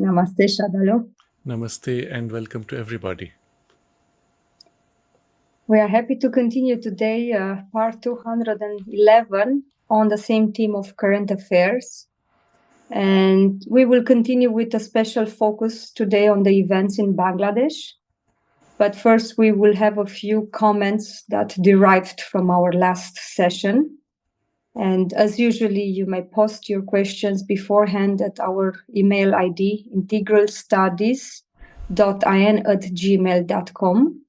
Namaste, Sraddhalu. Namaste and welcome to everybody. We are happy to continue today part 211 on the same theme of current affairs. And we will continue with a special focus today on the events in Bangladesh. But first, we will have a few comments that derived from our last session. And as usually, you may post your questions beforehand at our email ID, integralstudies.in@gmail.com,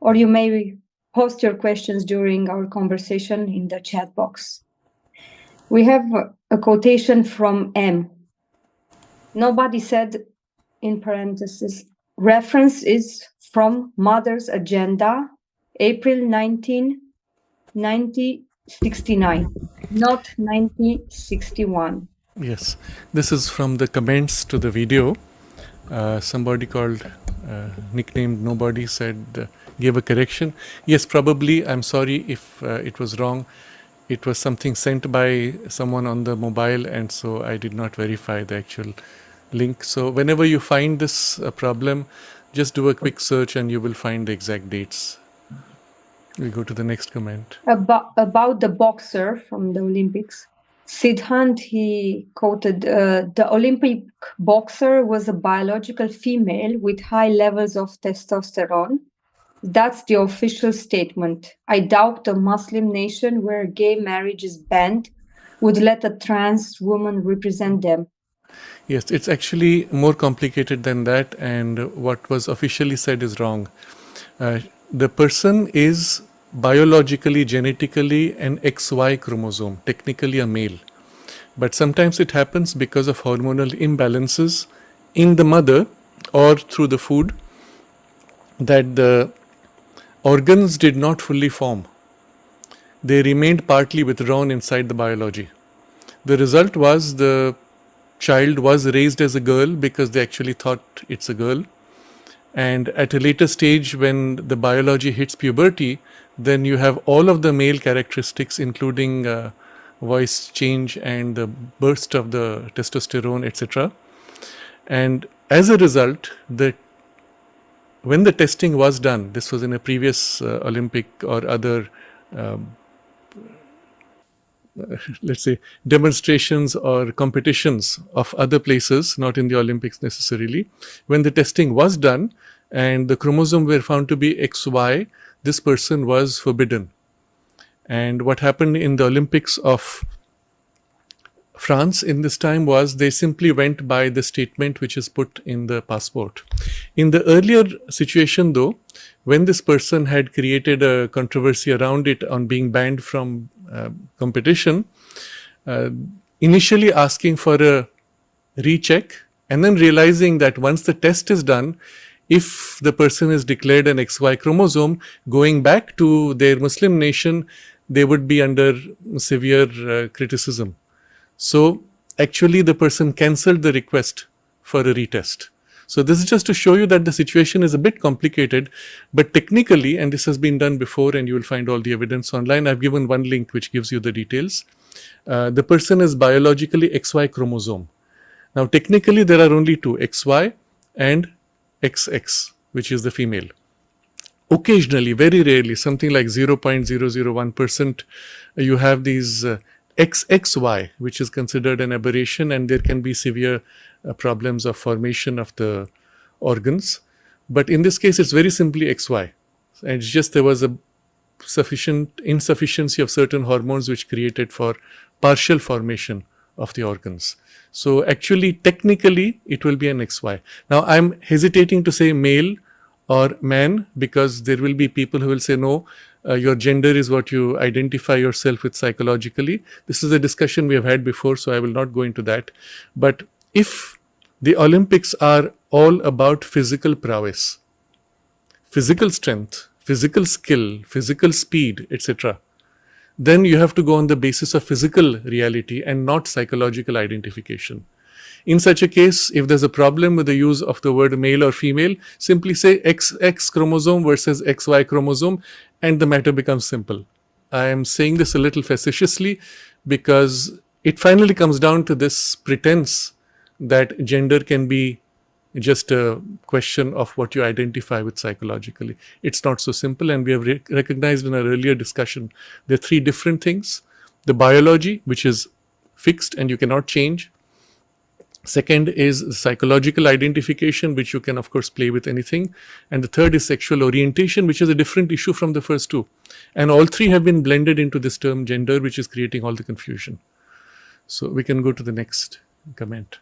or you may post your questions during our conversation in the chat box. We have a quotation from M. Nobody said, in parentheses, reference is from Mother's Agenda, April 1969, not 1961. Yes, this is from the comments to the video. Somebody called, nicknamed Nobody said, gave a correction. Yes, probably, I'm sorry if it was wrong. It was something sent by someone on the mobile, and so I did not verify the actual link. So whenever you find this problem, just do a quick search and you will find the exact dates. We go to the next comment. About the boxer from the Olympics, Siddhant, he quoted, the Olympic boxer was a biological female with high levels of testosterone. That's the official statement. I doubt a Muslim nation where gay marriage is banned would let a trans woman represent them. Yes, it's actually more complicated than that, and what was officially said is wrong. The person is biologically, genetically an XY chromosome, technically a male. But sometimes it happens because of hormonal imbalances in the mother or through the food that the organs did not fully form. They remained partly withdrawn inside the biology. The result was the child was raised as a girl because they actually thought it's a girl. And at a later stage, when the biology hits puberty, then you have all of the male characteristics, including voice change and the burst of the testosterone, etc. And as a result, when the testing was done, this was in a previous Olympic or other let's say demonstrations or competitions of other places, not in the Olympics necessarily, when the testing was done and the chromosome were found to be XY, this person was forbidden. And what happened in the Olympics of France in this time was they simply went by the statement which is put in the passport. In the earlier situation though, when this person had created a controversy around it on being banned from competition, initially asking for a recheck and then realizing that once the test is done, if the person is declared an XY chromosome, going back to their Muslim nation, they would be under severe criticism. So actually the person cancelled the request for a retest. So this is just to show you that the situation is a bit complicated, but technically, and this has been done before and you will find all the evidence online, I've given one link which gives you the details. The person is biologically XY chromosome. Now technically there are only two, XY and XX, which is the female. Occasionally, very rarely, something like 0.001%, you have these XXY, which is considered an aberration, and there can be severe problems of formation of the organs. But in this case, it's very simply XY. And it's just there was a sufficient insufficiency of certain hormones which created for partial formation of the organs. So actually, technically, it will be an XY. Now, I'm hesitating to say male or man because there will be people who will say, no, your gender is what you identify yourself with psychologically. This is a discussion we have had before, so I will not go into that. But if the Olympics are all about physical prowess, physical strength, physical skill, physical speed, etc., then you have to go on the basis of physical reality and not psychological identification. In such a case, if there's a problem with the use of the word male or female, simply say XX chromosome versus XY chromosome and the matter becomes simple. I am saying this a little facetiously because it finally comes down to this pretense that gender can be just a question of what you identify with psychologically. It's not so simple, and we have recognized in our earlier discussion there are three different things: the biology, which is fixed and you cannot change. Second is psychological identification, which you can of course play with anything. And the third is sexual orientation, which is a different issue from the first two. And all three have been blended into this term gender, which is creating all the confusion. So we can go to the next comment.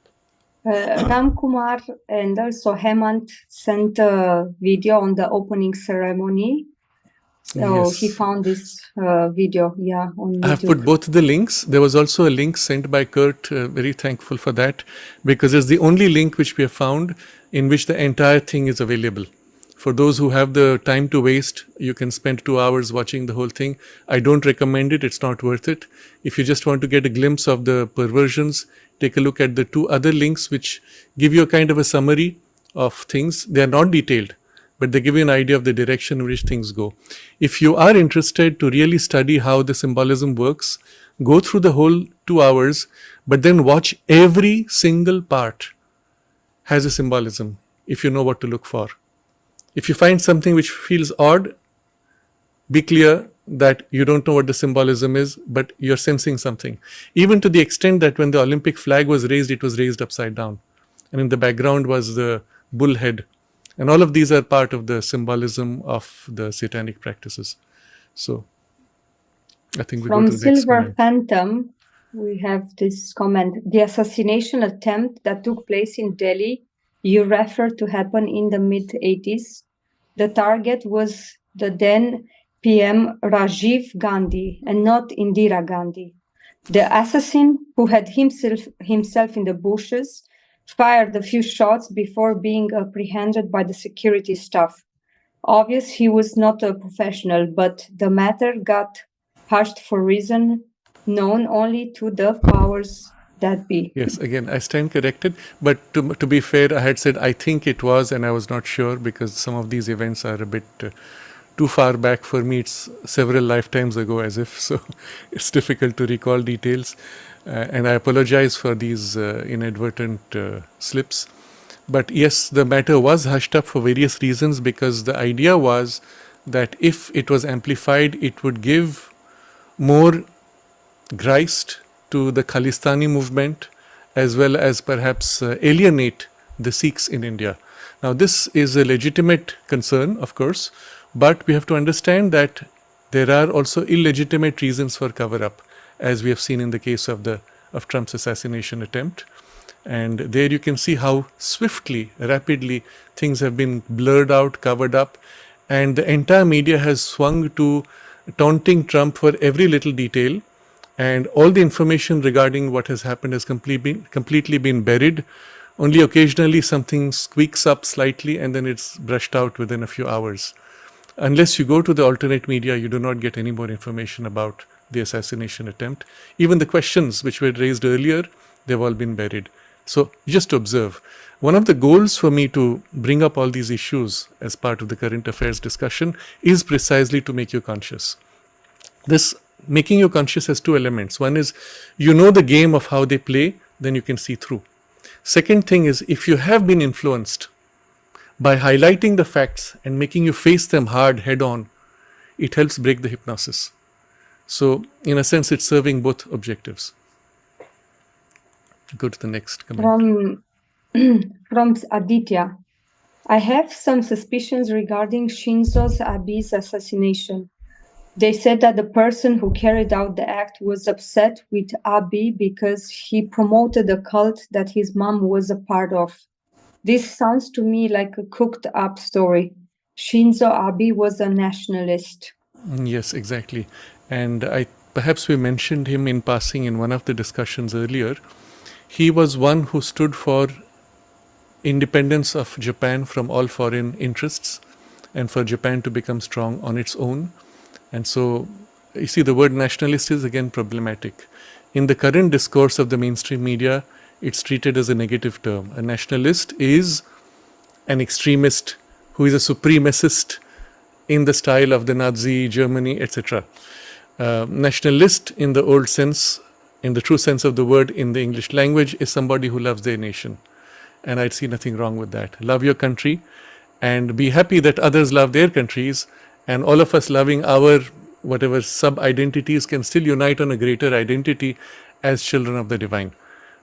Ram Kumar and also Hemant sent a video on the opening ceremony. So Yes. he found this video, on YouTube. I have put both the links. There was also a link sent by Kurt, very thankful for that, because it's the only link which we have found in which the entire thing is available. For those who have the time to waste, you can spend 2 hours watching the whole thing. I don't recommend it. It's not worth it. If you just want to get a glimpse of the perversions, take a look at the 2 other links which give you a kind of a summary of things. They are not detailed, but they give you an idea of the direction in which things go. If you are interested to really study how the symbolism works, go through the whole 2 hours, but then watch every single part has a symbolism if you know what to look for. If you find something which feels odd, be clear that you don't know what the symbolism is, but you're sensing something. Even to the extent that when the Olympic flag was raised, it was raised upside down. And in the background was the bull head. And all of these are part of the symbolism of the satanic practices. So I think we From go to the next Silver comment. Phantom, we have this comment. The assassination attempt that took place in Delhi, you refer to happen in the mid-80s. The target was the then PM Rajiv Gandhi and not Indira Gandhi. The assassin, who had himself in the bushes, fired a few shots before being apprehended by the security staff. Obvious he was not a professional, but the matter got hushed for reason known only to the powers that be. Yes, again, I stand corrected. But to be fair, I had said I think it was, and I was not sure because some of these events are a bit too far back for me. It's several lifetimes ago, as if, so it's difficult to recall details. And I apologize for these inadvertent slips. But yes, the matter was hushed up for various reasons, because the idea was that if it was amplified, it would give more grist to the Khalistani movement, as well as perhaps alienate the Sikhs in India. Now, this is a legitimate concern, of course, but we have to understand that there are also illegitimate reasons for cover-up, as we have seen in the case of Trump's assassination attempt. And there you can see how swiftly, rapidly things have been blurred out, covered up, and the entire media has swung to taunting Trump for every little detail, and all the information regarding what has happened has completely been buried. Only occasionally something squeaks up slightly and then it's brushed out within a few hours. Unless you go to the alternate media, you do not get any more information about the assassination attempt. Even the questions which were raised earlier, they've all been buried. So just to observe, one of the goals for me to bring up all these issues as part of the current affairs discussion is precisely to make you conscious. This making you conscious has 2 elements. One is you know the game of how they play, then you can see through. Second thing is, if you have been influenced by highlighting the facts and making you face them hard head on, it helps break the hypnosis. So in a sense, it's serving both objectives. Go to the next comment. From Aditya, I have some suspicions regarding Shinzo Abe's assassination. They said that the person who carried out the act was upset with Abe because he promoted a cult that his mom was a part of. This sounds to me like a cooked up story. Shinzo Abe was a nationalist. Yes, exactly. And perhaps we mentioned him in passing in one of the discussions earlier. He was one who stood for independence of Japan from all foreign interests and for Japan to become strong on its own. And so, you see, the word nationalist is again problematic. In the current discourse of the mainstream media, it's treated as a negative term. A nationalist is an extremist who is a supremacist in the style of the Nazi Germany, etc. Nationalist in the old sense, in the true sense of the word in the English language, is somebody who loves their nation. and I'd see nothing wrong with that. Love your country and be happy that others love their countries, and all of us loving our whatever sub-identities can still unite on a greater identity as children of the divine.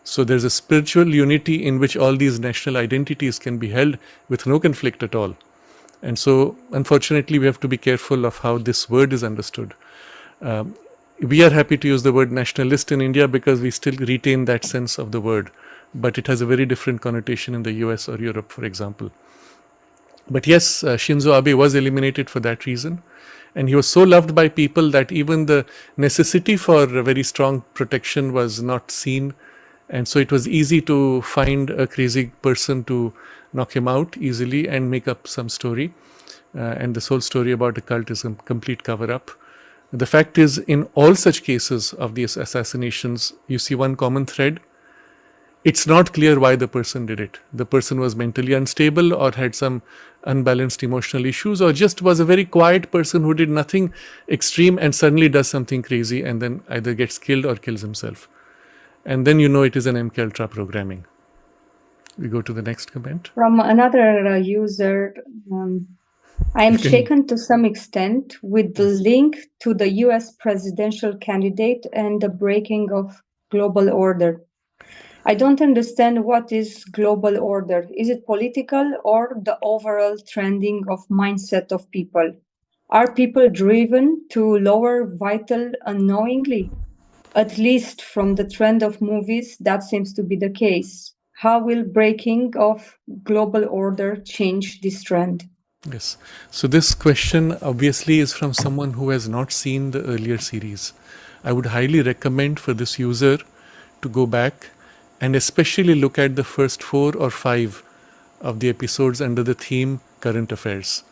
So there's a spiritual unity in which all these national identities can be held with no conflict at all. And so, unfortunately, we have to be careful of how this word is understood. We are happy to use the word nationalist in India because we still retain that sense of the word, but it has a very different connotation in the US or Europe, for example. But yes, Shinzo Abe was eliminated for that reason. And he was so loved by people that even the necessity for a very strong protection was not seen. And so it was easy to find a crazy person to knock him out easily and make up some story. And this whole story about the cult is a complete cover-up. The fact is, in all such cases of these assassinations, you see one common thread. It's not clear why the person did it. The person was mentally unstable or had some unbalanced emotional issues, or just was a very quiet person who did nothing extreme and suddenly does something crazy and then either gets killed or kills himself. And then you know it is an MK Ultra programming. We go to the next comment. From another user, I am shaken to some extent with the link to the US presidential candidate and the breaking of global order. I don't understand what is global order. Is it political or the overall trending of mindset of people? Are people driven to lower vital unknowingly? At least from the trend of movies, that seems to be the case. How will breaking of global order change this trend? Yes. So this question obviously is from someone who has not seen the earlier series. I would highly recommend for this user to go back and especially look at the first 4 or 5 of the episodes under the theme current affairs,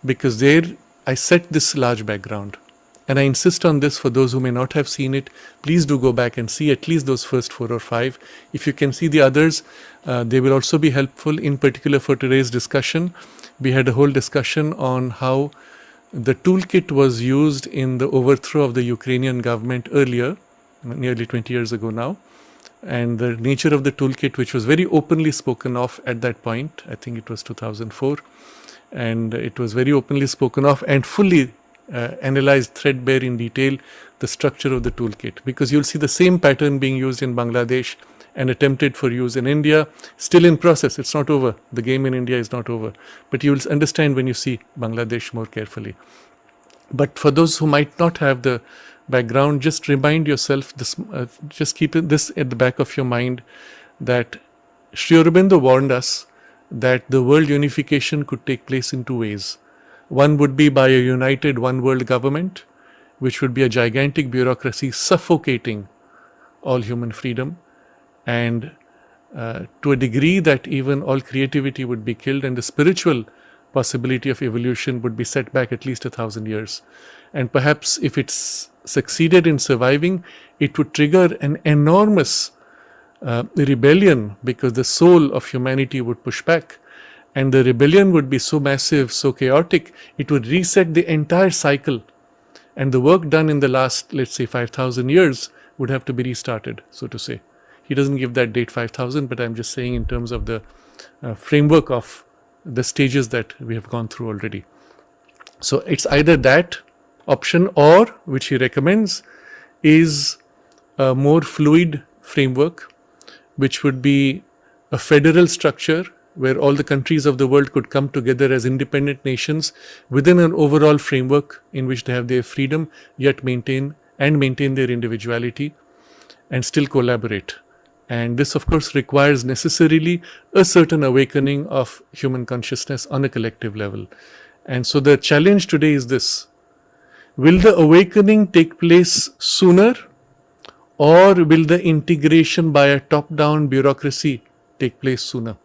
because there I set this large background. And I insist on this for those who may not have seen it. Please do go back and see at least those first 4 or 5. If you can see the others, they will also be helpful. In particular for today's discussion, we had a whole discussion on how the toolkit was used in the overthrow of the Ukrainian government earlier, nearly 20 years ago now. And the nature of the toolkit, which was very openly spoken of at that point, I think it was 2004, and it was very openly spoken of and fully analyzed threadbare in detail the structure of the toolkit, because you'll see the same pattern being used in Bangladesh and attempted for use in India, still in process. It's not over. The game in India is not over, but you'll understand when you see Bangladesh more carefully. But for those who might not have the background, just remind yourself this, just keep this at the back of your mind, that Sri Aurobindo warned us that the world unification could take place in 2 ways. One would be by a united one world government, which would be a gigantic bureaucracy suffocating all human freedom, and to a degree that even all creativity would be killed, and the spiritual possibility of evolution would be set back at least 1,000 years. And perhaps if it's succeeded in surviving, it would trigger an enormous rebellion, because the soul of humanity would push back. And the rebellion would be so massive, so chaotic, it would reset the entire cycle. And the work done in the last, let's say, 5,000 years would have to be restarted, so to say. He doesn't give that date 5,000, but I'm just saying in terms of the framework of the stages that we have gone through already. So it's either that option, or, which he recommends, is a more fluid framework, which would be a federal structure where all the countries of the world could come together as independent nations within an overall framework in which they have their freedom, yet maintain their individuality and still collaborate. And this, of course, requires necessarily a certain awakening of human consciousness on a collective level. And so the challenge today is this: will the awakening take place sooner, or will the integration by a top-down bureaucracy take place sooner?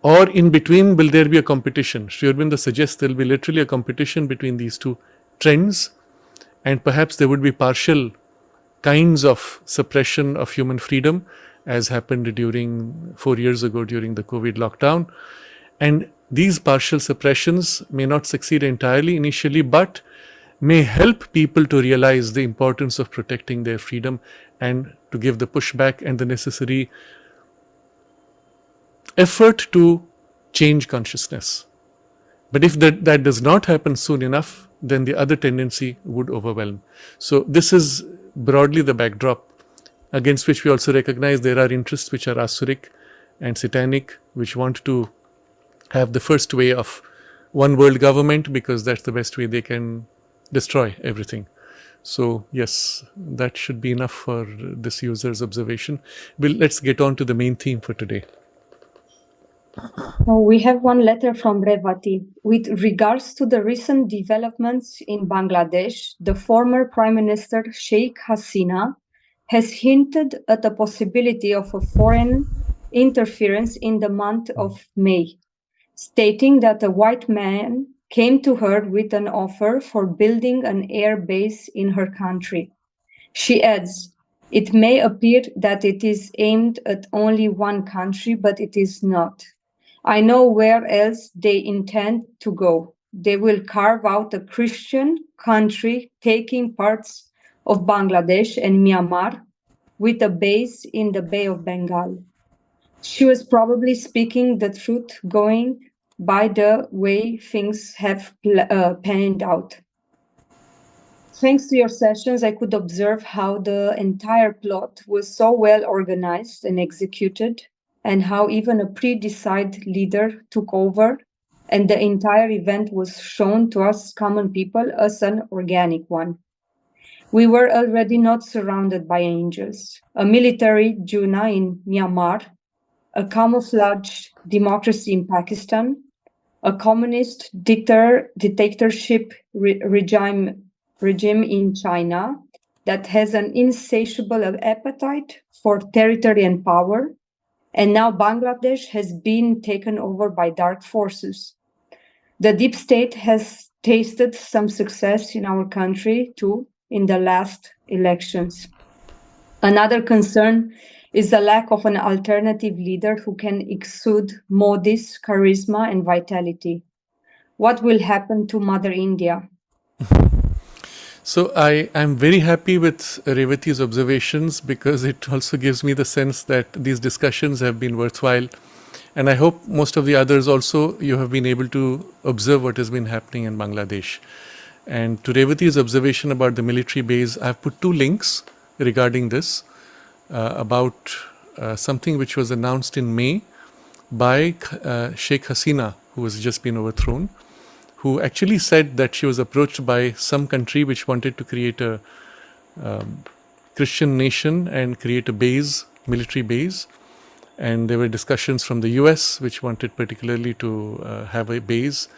Or in between, will there be a competition? Sri Aurobindo suggests there will be literally a competition between these two trends, and perhaps there would be partial kinds of suppression of human freedom, as happened during 4 years ago during the COVID lockdown. And these partial suppressions may not succeed entirely initially, but may help people to realize the importance of protecting their freedom and to give the pushback and the necessary effort to change consciousness. But if that does not happen soon enough, then the other tendency would overwhelm. So this is broadly the backdrop against which we also recognize there are interests which are asuric and satanic, which want to have the first way of one world government because that's the best way they can destroy everything. So yes, that should be enough for this user's observation. Let's get on to the main theme for today. So we have one letter from Revati. With regards to the recent developments in Bangladesh, the former Prime Minister Sheikh Hasina has hinted at the possibility of a foreign interference in the month of May, stating that a white man came to her with an offer for building an air base in her country. She adds, "It may appear that it is aimed at only one country, but it is not. I know where else they intend to go. They will carve out a Christian country taking parts of Bangladesh and Myanmar with a base in the Bay of Bengal." She was probably speaking the truth going by the way things have panned out. Thanks to your sessions, I could observe how the entire plot was so well organized and executed, and how even a pre-decided leader took over, and the entire event was shown to us common people as an organic one. We were already not surrounded by angels. A military Juna in Myanmar, a camouflaged democracy in Pakistan, a communist dictatorship regime in China that has an insatiable appetite for territory and power, and now Bangladesh has been taken over by dark forces. The deep state has tasted some success in our country too in the last elections. Another concern is the lack of an alternative leader who can exude Modi's charisma and vitality. What will happen to Mother India? So I am very happy with Revati's observations because it also gives me the sense that these discussions have been worthwhile. And I hope most of the others also, you have been able to observe what has been happening in Bangladesh. And to Revati's observation about the military base, I've put two links regarding this, about something which was announced in May by Sheikh Hasina, who has just been overthrown, who actually said that she was approached by some country which wanted to create a Christian nation and create a base, military base. And there were discussions from the US which wanted particularly to have a base.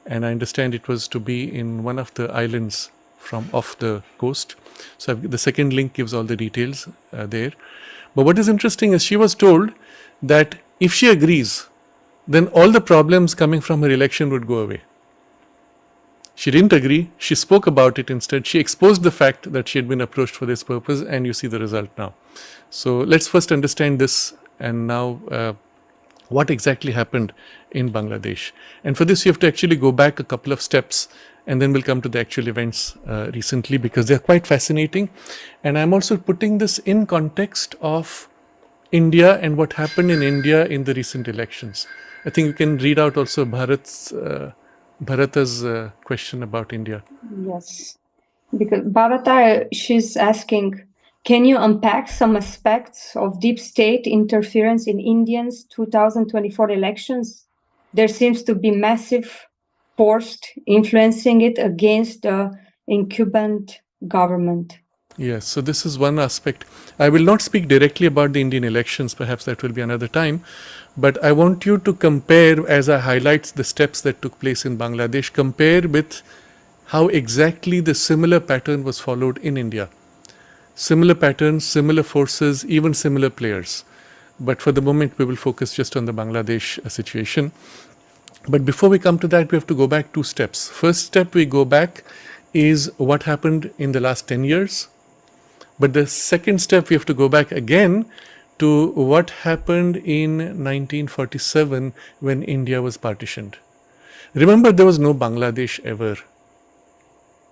And I understand it was to be in one of the islands from off the coast. So the second link gives all the details there. But what is interesting is she was told that if she agrees, then all the problems coming from her election would go away. She didn't agree. She spoke about it instead. She exposed the fact that she had been approached for this purpose, and you see the result now. So let's first understand this, and now what exactly happened in Bangladesh. And for this, you have to actually go back a couple of steps, and then we'll come to the actual events recently, because they're quite fascinating. And I'm also putting this in context of India and what happened in India in the recent elections. I think you can read out also Bharata's question about India. Yes, because Bharata, she's asking, can you unpack some aspects of deep state interference in Indians' 2024 elections? There seems to be massive force influencing it against the incumbent government. Yes, so this is one aspect. I will not speak directly about the Indian elections, perhaps that will be another time, but I want you to compare, as I highlight the steps that took place in Bangladesh, compare with how exactly the similar pattern was followed in India. Similar patterns, similar forces, even similar players. But for the moment, we will focus just on the Bangladesh situation. But before we come to that, we have to go back two steps. First step we go back is what happened in the last 10 years. But the second step, we have to go back again to what happened in 1947 when India was partitioned. Remember, there was no Bangladesh ever.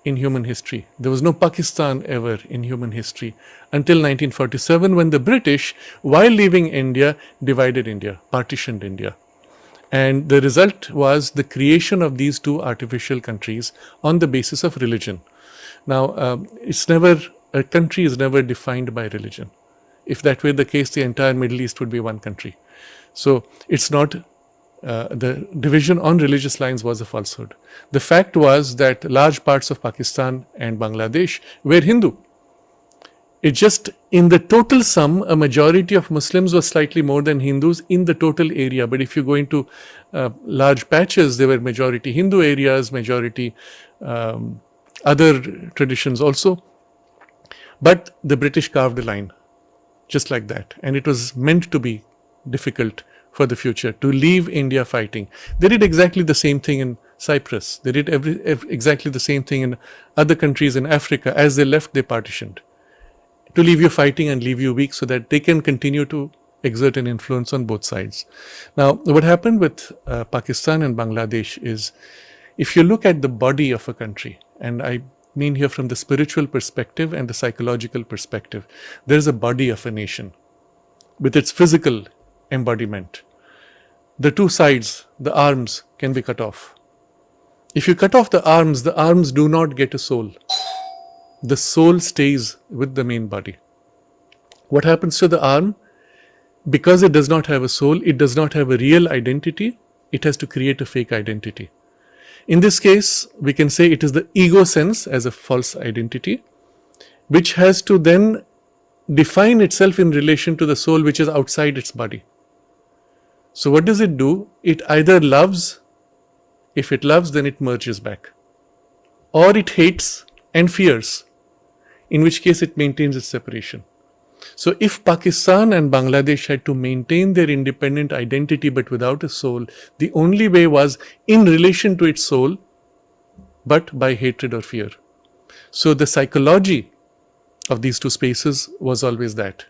in human history. There was no Pakistan ever in human history until 1947, when the British, while leaving India, divided India, partitioned India. And the result was the creation of these two artificial countries on the basis of religion. Now, a country is never defined by religion. If that were the case, the entire Middle East would be one country. So it's not, the division on religious lines was a falsehood. The fact was that large parts of Pakistan and Bangladesh were Hindu. It just, in the total sum, a majority of Muslims was slightly more than Hindus in the total area. But if you go into large patches, there were majority Hindu areas, majority other traditions also. But the British carved a line, just like that. And it was meant to be difficult for the future, to leave India fighting. They did exactly the same thing in Cyprus. They did exactly the same thing in other countries in Africa. As they left, they partitioned, to leave you fighting and leave you weak so that they can continue to exert an influence on both sides. Now, what happened with Pakistan and Bangladesh is, if you look at the body of a country, and I mean here from the spiritual perspective and the psychological perspective, there is a body of a nation with its physical embodiment. The two sides, the arms, can be cut off. If you cut off the arms do not get a soul. The soul stays with the main body. What happens to the arm? Because it does not have a soul, it does not have a real identity, it has to create a fake identity. In this case, we can say it is the ego sense as a false identity, which has to then define itself in relation to the soul, which is outside its body. So what does it do? It either loves, if it loves, then it merges back, or it hates and fears, in which case it maintains its separation. So if Pakistan and Bangladesh had to maintain their independent identity but without a soul, the only way was in relation to its soul, but by hatred or fear. So the psychology of these two spaces was always that.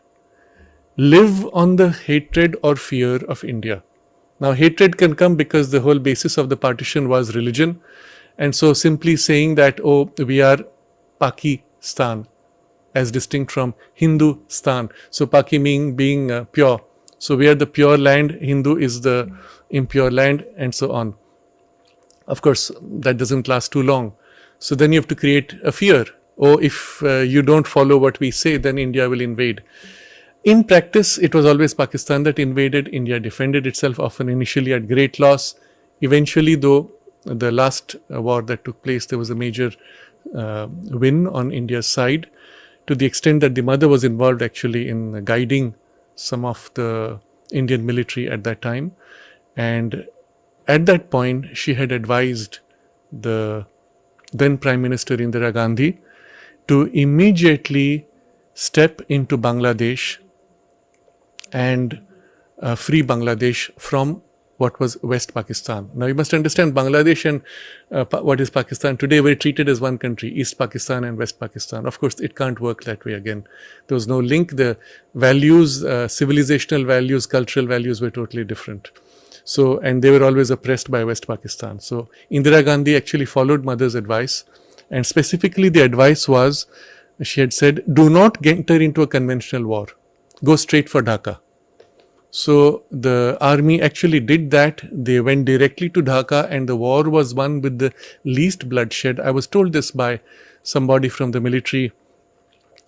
Live on the hatred or fear of India. Now, hatred can come because the whole basis of the partition was religion. And so simply saying that, oh, we are Pakistan, as distinct from Hindustan. So Paki meaning being pure. So we are the pure land, Hindu is the impure land, and so on. Of course, that doesn't last too long. So then you have to create a fear. Oh, if you don't follow what we say, then India will invade. In practice, it was always Pakistan that invaded. India defended itself, often initially at great loss. Eventually, though, the last war that took place, there was a major win on India's side, to the extent that the mother was involved actually in guiding some of the Indian military at that time. And at that point, she had advised the then Prime Minister Indira Gandhi to immediately step into Bangladesh and free Bangladesh from what was West Pakistan. Now you must understand, Bangladesh and what is Pakistan today were treated as one country, East Pakistan and West Pakistan. Of course, it can't work that way again. There was no link. The values, civilizational values, cultural values were totally different. So, and they were always oppressed by West Pakistan. So Indira Gandhi actually followed mother's advice, and specifically the advice was, she had said, do not enter into a conventional war. Go straight for Dhaka. So the army actually did that. They went directly to Dhaka, and the war was won with the least bloodshed. I was told this by somebody from the military,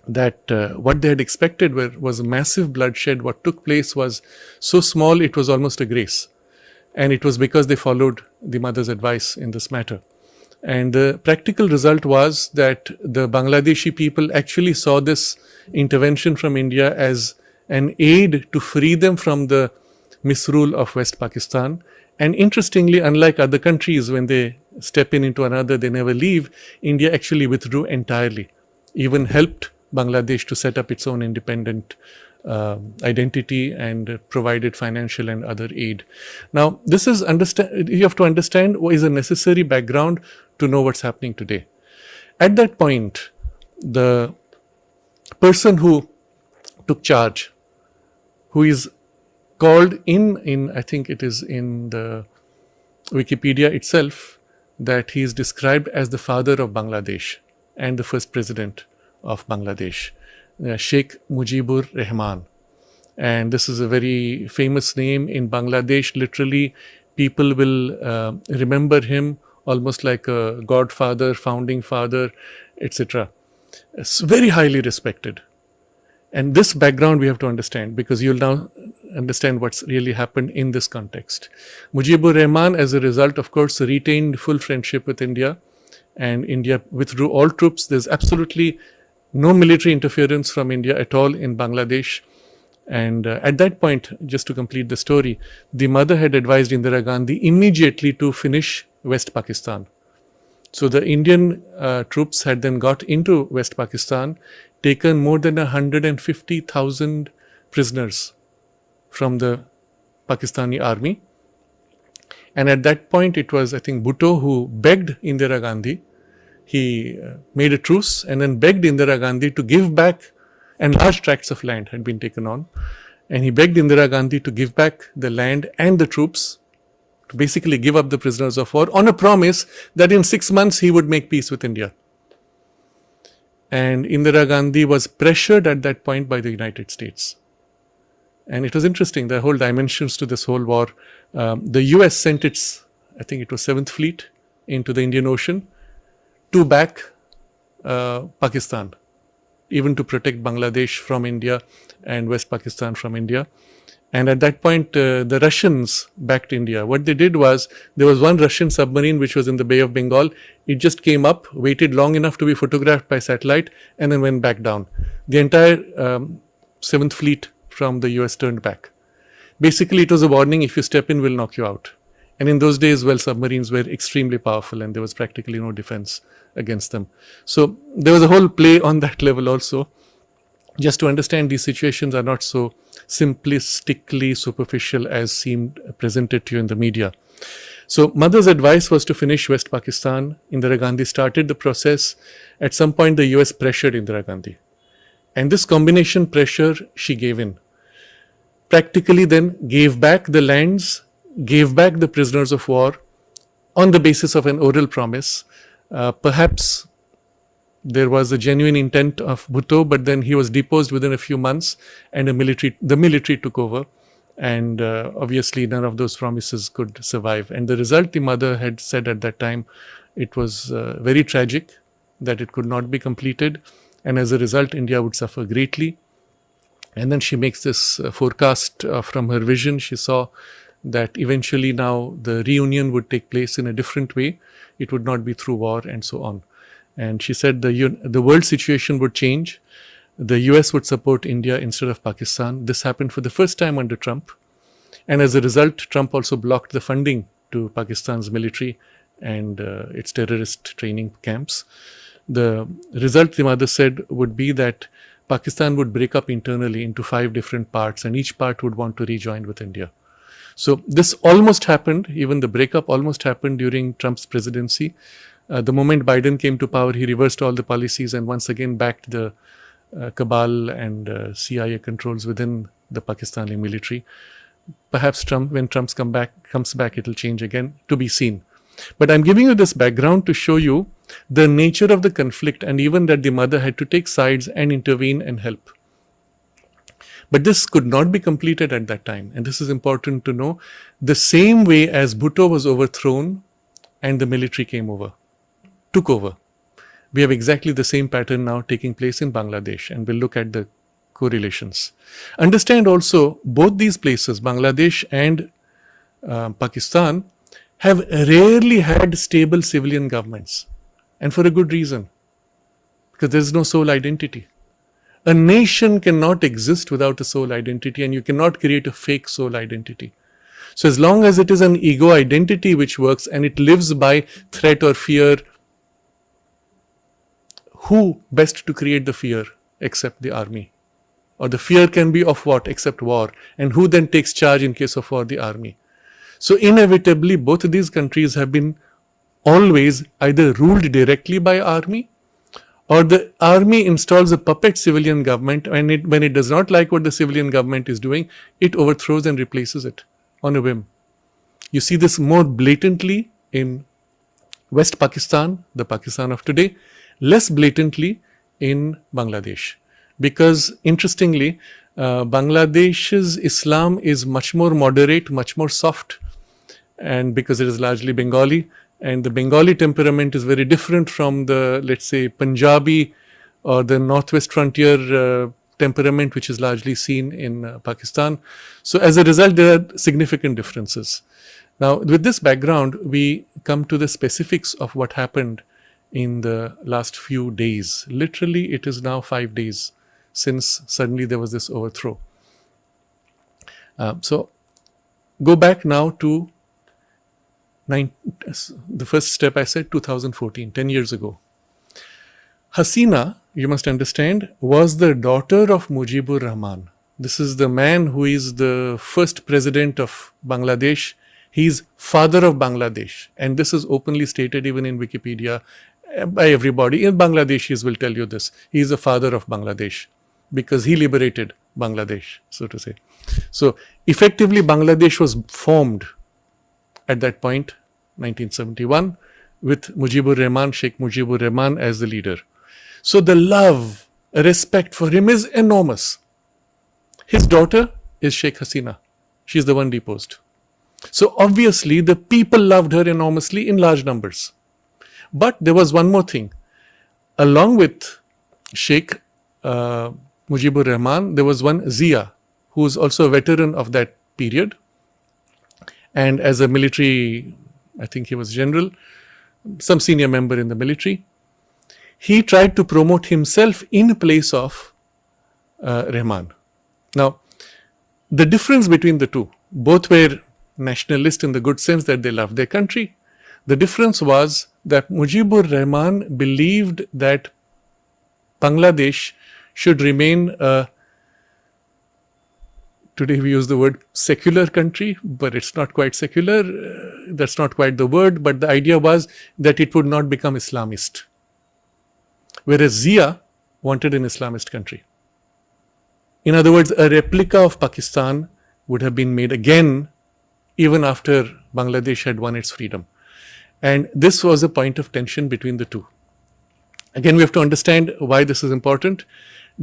that what they had expected was massive bloodshed. What took place was so small, it was almost a grace. And it was because they followed the mother's advice in this matter. And the practical result was that the Bangladeshi people actually saw this intervention from India as an aid to free them from the misrule of West Pakistan. And interestingly, unlike other countries, when they step into another, they never leave, India actually withdrew entirely, even helped Bangladesh to set up its own independent identity and provided financial and other aid. Now, this is you have to understand what is a necessary background to know what's happening today. At that point, the person who took charge, who is called in I think it is in the Wikipedia itself, that he is described as the father of Bangladesh and the first president of Bangladesh, Sheikh Mujibur Rahman. And this is a very famous name in Bangladesh. Literally, people will remember him almost like a godfather, founding father, etc. It's very highly respected. And this background we have to understand, because you'll now understand what's really happened in this context. Mujibur Rahman, as a result, of course, retained full friendship with India, and India withdrew all troops. There's absolutely no military interference from India at all in Bangladesh. And at that point, just to complete the story, the mother had advised Indira Gandhi immediately to finish West Pakistan. So the Indian troops had then got into West Pakistan, taken more than 150,000 prisoners from the Pakistani army. And at that point, it was, I think, Bhutto who begged Indira Gandhi. He made a truce and then begged Indira Gandhi to give back, and large tracts of land had been taken on. And he begged Indira Gandhi to give back the land and the troops, to basically give up the prisoners of war, on a promise that in 6 months he would make peace with India. And Indira Gandhi was pressured at that point by the United States. And it was interesting, the whole dimensions to this whole war. The US sent its, I think it was 7th Fleet, into the Indian Ocean to back Pakistan, even to protect Bangladesh from India and West Pakistan from India. And at that point, the Russians backed India. What they did was, there was one Russian submarine which was in the Bay of Bengal. It just came up, waited long enough to be photographed by satellite, and then went back down. The entire 7th Fleet from the US turned back. Basically, it was a warning: if you step in, we'll knock you out. And in those days, well, submarines were extremely powerful and there was practically no defense against them. So there was a whole play on that level also. Just to understand, these situations are not so simplistically superficial as seemed presented to you in the media. So mother's advice was to finish West Pakistan. Indira Gandhi started the process. At some point, the US pressured Indira Gandhi. And this combination pressure, she gave in. Practically then gave back the lands, gave back the prisoners of war on the basis of an oral promise. Perhaps there was a genuine intent of Bhutto, but then he was deposed within a few months and the military took over. And obviously none of those promises could survive. And the result, the mother had said at that time, it was very tragic that it could not be completed. And as a result, India would suffer greatly. And then she makes this forecast from her vision. She saw that eventually now the reunion would take place in a different way. It would not be through war and so on. And she said the world situation would change. The US would support India instead of Pakistan. This happened for the first time under Trump. And as a result, Trump also blocked the funding to Pakistan's military and its terrorist training camps. The result, the mother said, would be that Pakistan would break up internally into 5 different parts, and each part would want to rejoin with India. So this almost happened, even the breakup almost happened during Trump's presidency. The moment Biden came to power, he reversed all the policies and once again backed the cabal and CIA controls within the Pakistani military. Perhaps when Trump comes back, it will change again, to be seen. But I'm giving you this background to show you the nature of the conflict, and even that the mother had to take sides and intervene and help. But this could not be completed at that time, and this is important to know. The same way as Bhutto was overthrown and the military took over, we have exactly the same pattern now taking place in Bangladesh, and we'll look at the correlations. Understand also, both these places, Bangladesh and Pakistan, have rarely had stable civilian governments, and for a good reason, because there is no sole identity. A nation cannot exist without a sole identity, and you cannot create a fake sole identity. So as long as it is an ego identity which works and it lives by threat or fear, who best to create the fear except the army? Or the fear can be of what except war? And who then takes charge in case of war? The army. So inevitably, both of these countries have been always either ruled directly by army, or the army installs a puppet civilian government, and when it does not like what the civilian government is doing, it overthrows and replaces it on a whim. You see this more blatantly in West Pakistan, the Pakistan of today, less blatantly in Bangladesh. Because interestingly, Bangladesh's Islam is much more moderate, much more soft, and because it is largely Bengali, and the Bengali temperament is very different from the, let's say, Punjabi or the northwest frontier temperament, which is largely seen in Pakistan. So, as a result, there are significant differences. Now, with this background, we come to the specifics of what happened in the last few days. Literally, it is now 5 days since suddenly there was this overthrow. So, go back now to the first step I said, 2014, 10 years ago. Hasina, you must understand, was the daughter of Mujibur Rahman. This is the man who is the first president of Bangladesh. He's father of Bangladesh. And this is openly stated even in Wikipedia by everybody. In Bangladeshis will tell you this. He is the father of Bangladesh because he liberated Bangladesh, so to say. So effectively, Bangladesh was formed at that point, 1971, with Mujibur Rahman, Sheikh Mujibur Rahman as the leader. So the love, respect for him is enormous. His daughter is Sheikh Hasina. She's the one deposed. So obviously the people loved her enormously in large numbers. But there was one more thing. Along with Sheikh Mujibur Rahman, there was one Zia, who was also a veteran of that period. And as a military, I think he was general, some senior member in the military, he tried to promote himself in place of Rahman. Now, the difference between the two, both were nationalist in the good sense that they loved their country. The difference was that Mujibur Rahman believed that Bangladesh should remain a, today we use the word secular country, but it's not quite secular. That's not quite the word, but the idea was that it would not become Islamist. Whereas Zia wanted an Islamist country. In other words, a replica of Pakistan would have been made again even after Bangladesh had won its freedom. And this was a point of tension between the two. Again, we have to understand why this is important.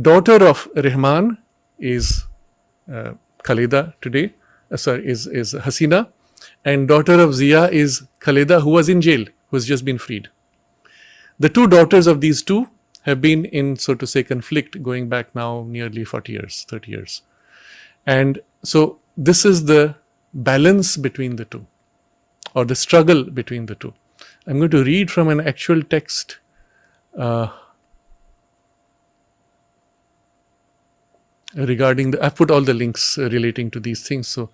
Daughter of Rahman is Khaleda today, is Hasina, and daughter of Zia is Khaleda, who was in jail, who has just been freed. The two daughters of these two have been in, so to say, conflict going back now nearly 40 years, 30 years. And so this is the balance between the two, or the struggle between the two. I'm going to read from an actual text regarding I've put all the links relating to these things. So,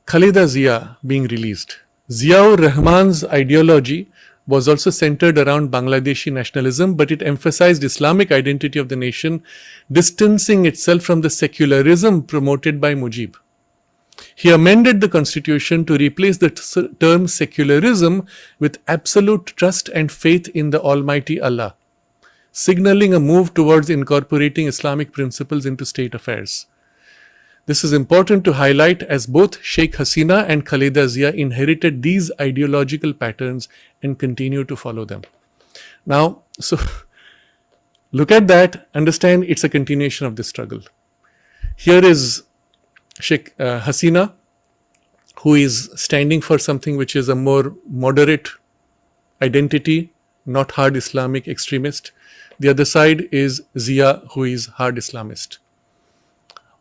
Khaleda Zia being released. Ziaur Rahman's ideology was also centered around Bangladeshi nationalism, but it emphasized Islamic identity of the nation, distancing itself from the secularism promoted by Mujib. He amended the constitution to replace the term secularism with absolute trust and faith in the Almighty Allah, signaling a move towards incorporating Islamic principles into state affairs. This is important to highlight as both Sheikh Hasina and Khaleda Zia inherited these ideological patterns and continue to follow them. Now, so look at that, understand it's a continuation of this struggle. Here is Sheikh Hasina, who is standing for something which is a more moderate identity, not hard Islamic extremist. The other side is Zia, who is hard Islamist.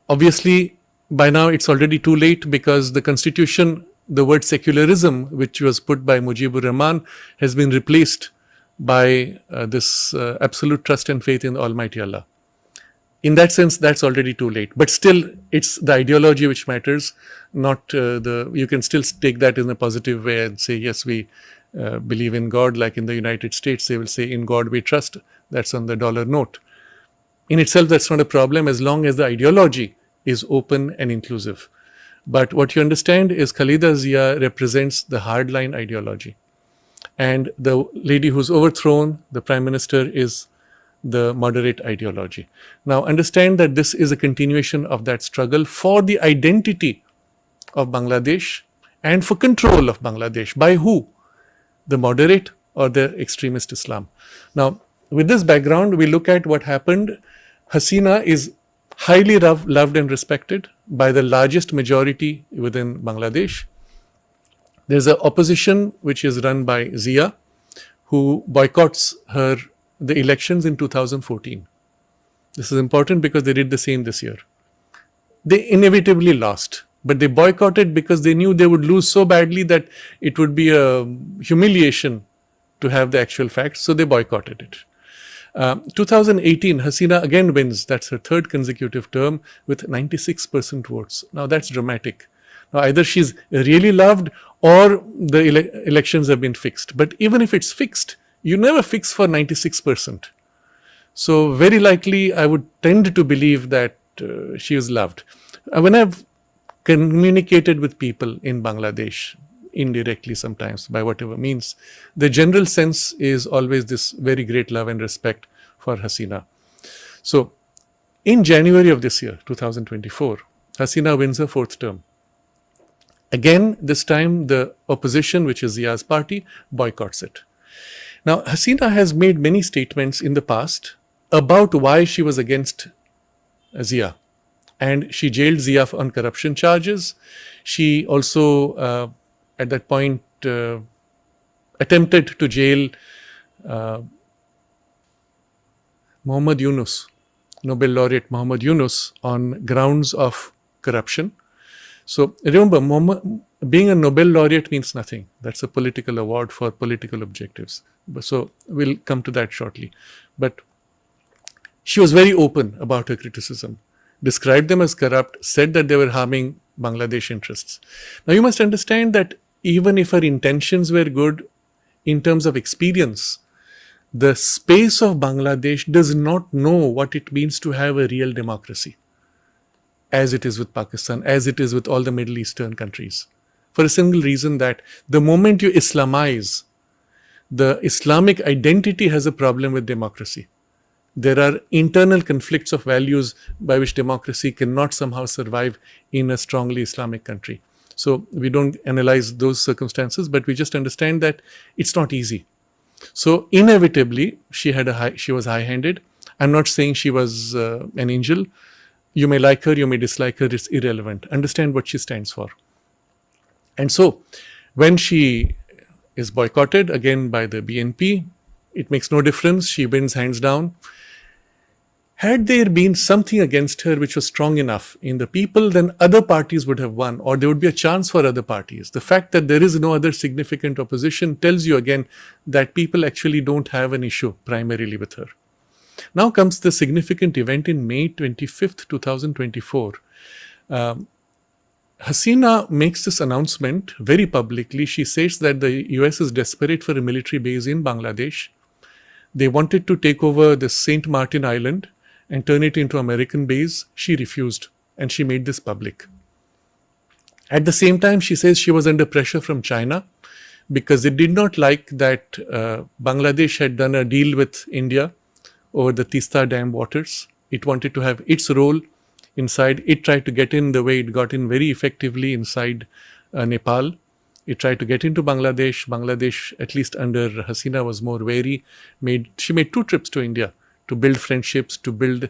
Obviously, by now it's already too late because the constitution, the word secularism, which was put by Mujibur Rahman, has been replaced by this absolute trust and faith in Almighty Allah. In that sense, that's already too late. But still, it's the ideology which matters, not you can still take that in a positive way and say, yes, we believe in God, like in the United States, they will say, in God we trust. That's on the dollar note. In itself, that's not a problem as long as the ideology is open and inclusive. But what you understand is Khaleda Zia represents the hardline ideology. And the lady who's overthrown, the prime minister, is the moderate ideology. Now understand that this is a continuation of that struggle for the identity of Bangladesh and for control of Bangladesh. By who? The moderate or the extremist Islam. Now, with this background, we look at what happened. Hasina is highly loved and respected by the largest majority within Bangladesh. There's an opposition which is run by Zia, who boycotts the elections in 2014. This is important because they did the same this year. They inevitably lost, but they boycotted because they knew they would lose so badly that it would be a humiliation to have the actual facts, so they boycotted it. 2018, Hasina again wins. That's her third consecutive term with 96% votes. Now that's dramatic. Now either she's really loved or the elections have been fixed. But even if it's fixed, you never fix for 96%. So very likely I would tend to believe that she is loved. When I've communicated with people in Bangladesh, indirectly sometimes by whatever means, the general sense is always this very great love and respect for Hasina. So in January of this year, 2024, Hasina wins her fourth term. Again, this time the opposition, which is Zia's party, boycotts it. Now, Hasina has made many statements in the past about why she was against Zia. And she jailed Zia on corruption charges. She also, at that point, attempted to jail Muhammad Yunus, Nobel laureate Muhammad Yunus, on grounds of corruption. So remember, being a Nobel laureate means nothing. That's a political award for political objectives. So we'll come to that shortly. But she was very open about her criticism, described them as corrupt, said that they were harming Bangladesh interests. Now you must understand that even if her intentions were good, in terms of experience, the space of Bangladesh does not know what it means to have a real democracy, as it is with Pakistan, as it is with all the Middle Eastern countries. For a single reason that the moment you Islamize, the Islamic identity has a problem with democracy. There are internal conflicts of values by which democracy cannot somehow survive in a strongly Islamic country. So we don't analyze those circumstances, but we just understand that it's not easy. So inevitably, she was high-handed. I'm not saying she was an angel. You may like her, you may dislike her, it's irrelevant. Understand what she stands for. And so, when she is boycotted again by the BNP, it makes no difference, she wins hands down. Had there been something against her which was strong enough in the people, then other parties would have won, or there would be a chance for other parties. The fact that there is no other significant opposition tells you again that people actually don't have an issue primarily with her. Now comes the significant event in May 25th, 2024. Hasina makes this announcement very publicly. She says that the US is desperate for a military base in Bangladesh. They wanted to take over the St. Martin Island and turn it into American base. She refused, and she made this public. At the same time, she says she was under pressure from China because they did not like that Bangladesh had done a deal with India over the Tista Dam waters. It wanted to have its role inside. It tried to get in the way it got in very effectively inside Nepal. It tried to get into Bangladesh. Bangladesh, at least under Hasina, was more wary. She made 2 trips to India to build friendships, to build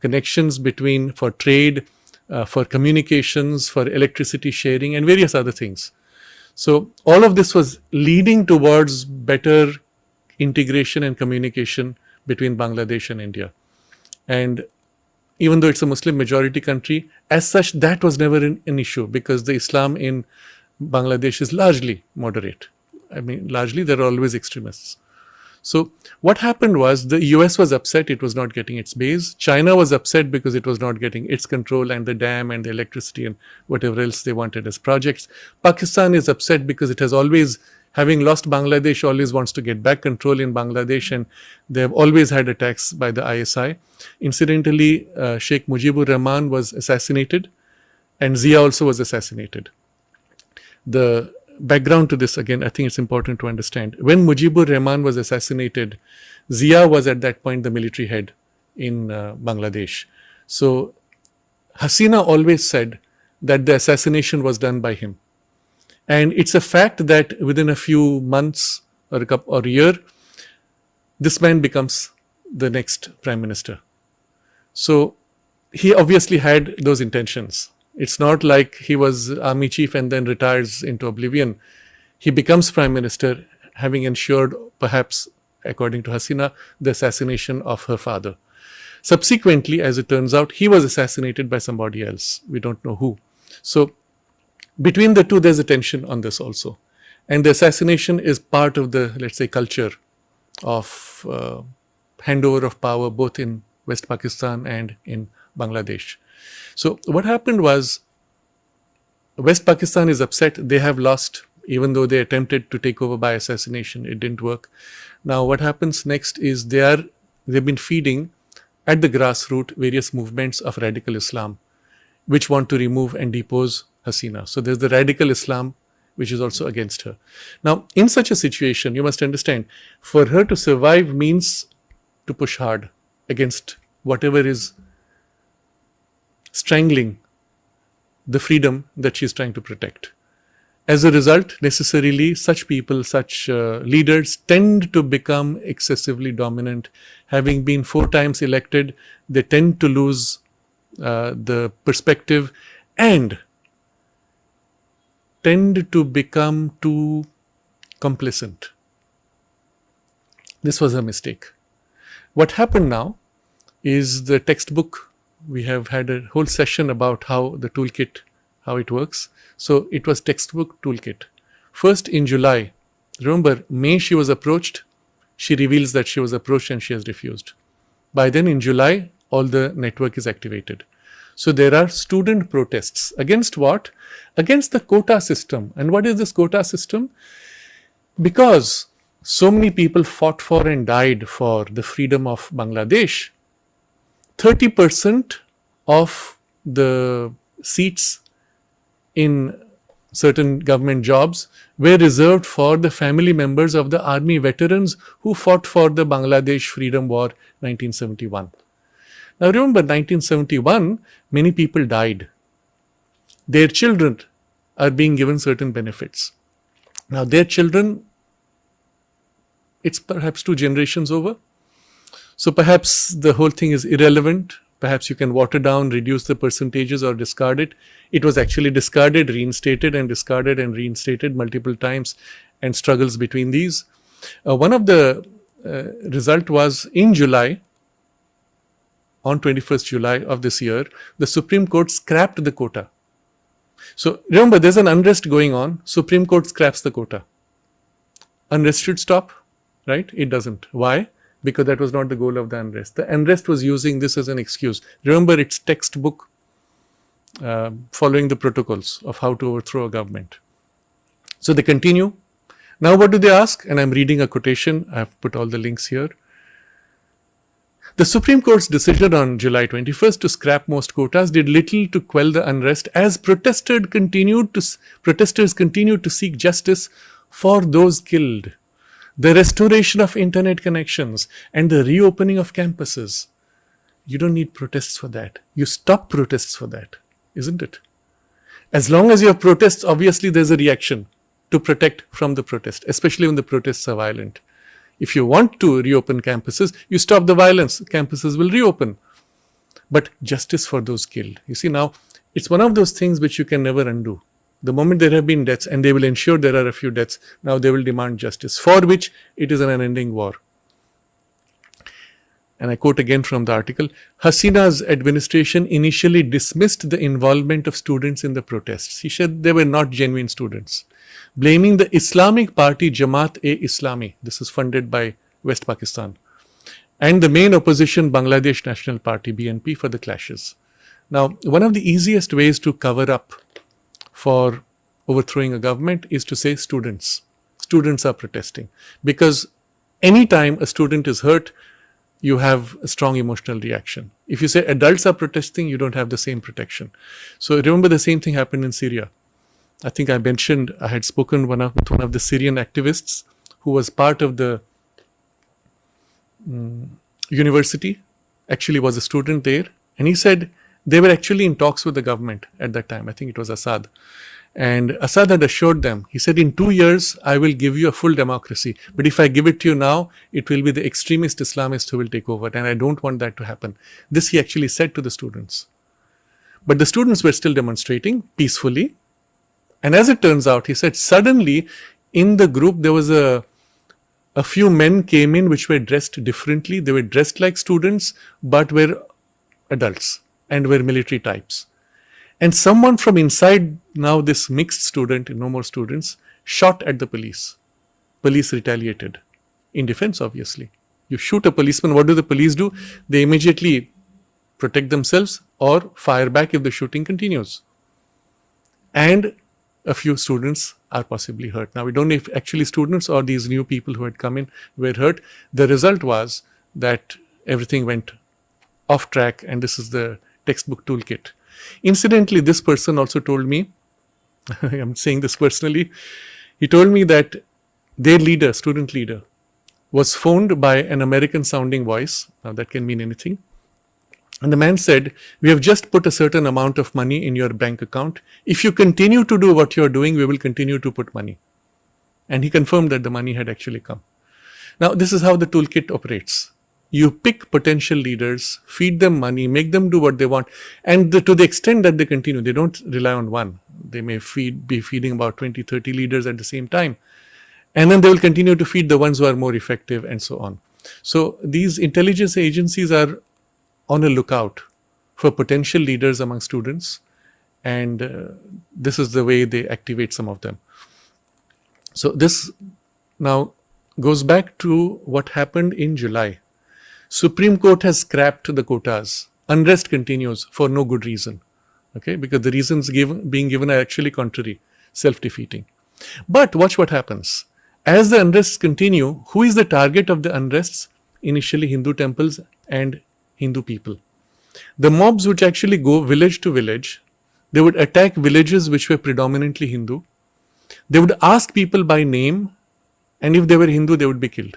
connections for trade, for communications, for electricity sharing, and various other things. So all of this was leading towards better integration and communication between Bangladesh and India. And even though it's a Muslim majority country, as such, that was never an issue because the Islam in Bangladesh is largely moderate. I mean, largely there are always extremists. So what happened was the US was upset it was not getting its base. China was upset because it was not getting its control and the dam and the electricity and whatever else they wanted as projects. Pakistan is upset because it has always, having lost Bangladesh, always wants to get back control in Bangladesh, and they have always had attacks by the ISI. Incidentally, Sheikh Mujibur Rahman was assassinated and Zia also was assassinated. The background to this, again, I think it's important to understand. When Mujibur Rahman was assassinated, Zia was at that point the military head in Bangladesh. So Hasina always said that the assassination was done by him. And it's a fact that within a few months or a year, this man becomes the next prime minister. So he obviously had those intentions. It's not like he was army chief and then retires into oblivion. He becomes prime minister, having ensured, perhaps according to Hasina, the assassination of her father. Subsequently, as it turns out, he was assassinated by somebody else. We don't know who. So between the two, there's a tension on this also. And the assassination is part of the, let's say, culture of handover of power both in West Pakistan and in Bangladesh. So what happened was, West Pakistan is upset. They have lost, even though they attempted to take over by assassination. It didn't work. Now what happens next is they've been feeding at the grassroots various movements of radical Islam, which want to remove and depose Hasina. So there's the radical Islam, which is also against her. Now, in such a situation, you must understand, for her to survive means to push hard against whatever is strangling the freedom that she's trying to protect. As a result, necessarily, such people, such leaders tend to become excessively dominant. Having been 4 times elected, they tend to lose the perspective and tend to become too complacent. This was a mistake. What happened now is the textbook. We have had a whole session about how the toolkit, how it works. So it was textbook toolkit. First in July, remember, May she was approached. She reveals that she was approached and she has refused. By then in July, all the network is activated. So there are student protests. Against what? Against the quota system. And what is this quota system? Because so many people fought for and died for the freedom of Bangladesh, 30% of the seats in certain government jobs were reserved for the family members of the army veterans who fought for the Bangladesh Freedom War 1971. Now remember, 1971, many people died. Their children are being given certain benefits. Now their children, it's perhaps 2 generations over. So perhaps the whole thing is irrelevant. Perhaps you can water down, reduce the percentages or discard it. It was actually discarded, reinstated and discarded and reinstated multiple times, and struggles between these. One of the result was in July, on 21st July of this year, the Supreme Court scrapped the quota. So remember, there's an unrest going on. Supreme Court scraps the quota. Unrest should stop, right? It doesn't. Why? Because that was not the goal of the unrest. The unrest was using this as an excuse. Remember, it's textbook following the protocols of how to overthrow a government. So they continue. Now what do they ask? And I'm reading a quotation. I've put all the links here. The Supreme Court's decision on July 21st to scrap most quotas did little to quell the unrest, as protesters continued to seek justice for those killed, the restoration of internet connections, and the reopening of campuses. You don't need protests for that. You stop protests for that, isn't it? As long as you have protests, obviously there's a reaction to protect from the protest, especially when the protests are violent. If you want to reopen campuses, you stop the violence, campuses will reopen. But justice for those killed. You see, now, it's one of those things which you can never undo. The moment there have been deaths, and they will ensure there are a few deaths, now they will demand justice, for which it is an unending war. And I quote again from the article, Hasina's administration initially dismissed the involvement of students in the protests. He said they were not genuine students, blaming the Islamic party Jamaat-e-Islami, this is funded by West Pakistan, and the main opposition Bangladesh National Party, BNP, for the clashes. Now, one of the easiest ways to cover up for overthrowing a government is to say students. Students are protesting. Because anytime a student is hurt, you have a strong emotional reaction. If you say adults are protesting, you don't have the same protection. So remember, the same thing happened in Syria. I think I mentioned, I had spoken with one of the Syrian activists who was part of the university, actually was a student there, and he said they were actually in talks with the government at that time. I think it was Assad. And Assad had assured them, he said, in 2 years, I will give you a full democracy. But if I give it to you now, it will be the extremist Islamists who will take over. And I don't want that to happen. This he actually said to the students. But the students were still demonstrating peacefully. And as it turns out, he said, suddenly in the group, there was a few men came in which were dressed differently. They were dressed like students, but were adults and were military types. And someone from inside, now this mixed student, no more students, shot at the police. Police retaliated. In defense, obviously. You shoot a policeman, what do the police do? They immediately protect themselves or fire back if the shooting continues. And a few students are possibly hurt. Now, we don't know if actually students or these new people who had come in were hurt. The result was that everything went off track, and this is the textbook toolkit. Incidentally, this person also told me, I'm saying this personally, he told me that their leader, student leader, was phoned by an American sounding voice. Now that can mean anything. And the man said, we have just put a certain amount of money in your bank account. If you continue to do what you're doing, we will continue to put money. And he confirmed that the money had actually come. Now, this is how the toolkit operates. You pick potential leaders, feed them money, make them do what they want. And to the extent that they continue, they don't rely on one. They may be feeding about 20, 30 leaders at the same time. And then they will continue to feed the ones who are more effective and so on. So these intelligence agencies are on a lookout for potential leaders among students. And this is the way they activate some of them. So this now goes back to what happened in July. Supreme Court has scrapped the quotas. Unrest continues for no good reason. Okay, because the reasons being given are actually contrary, self-defeating. But watch what happens. As the unrests continue, who is the target of the unrests? Initially Hindu temples and Hindu people. The mobs which actually go village to village, they would attack villages which were predominantly Hindu. They would ask people by name, and if they were Hindu, they would be killed.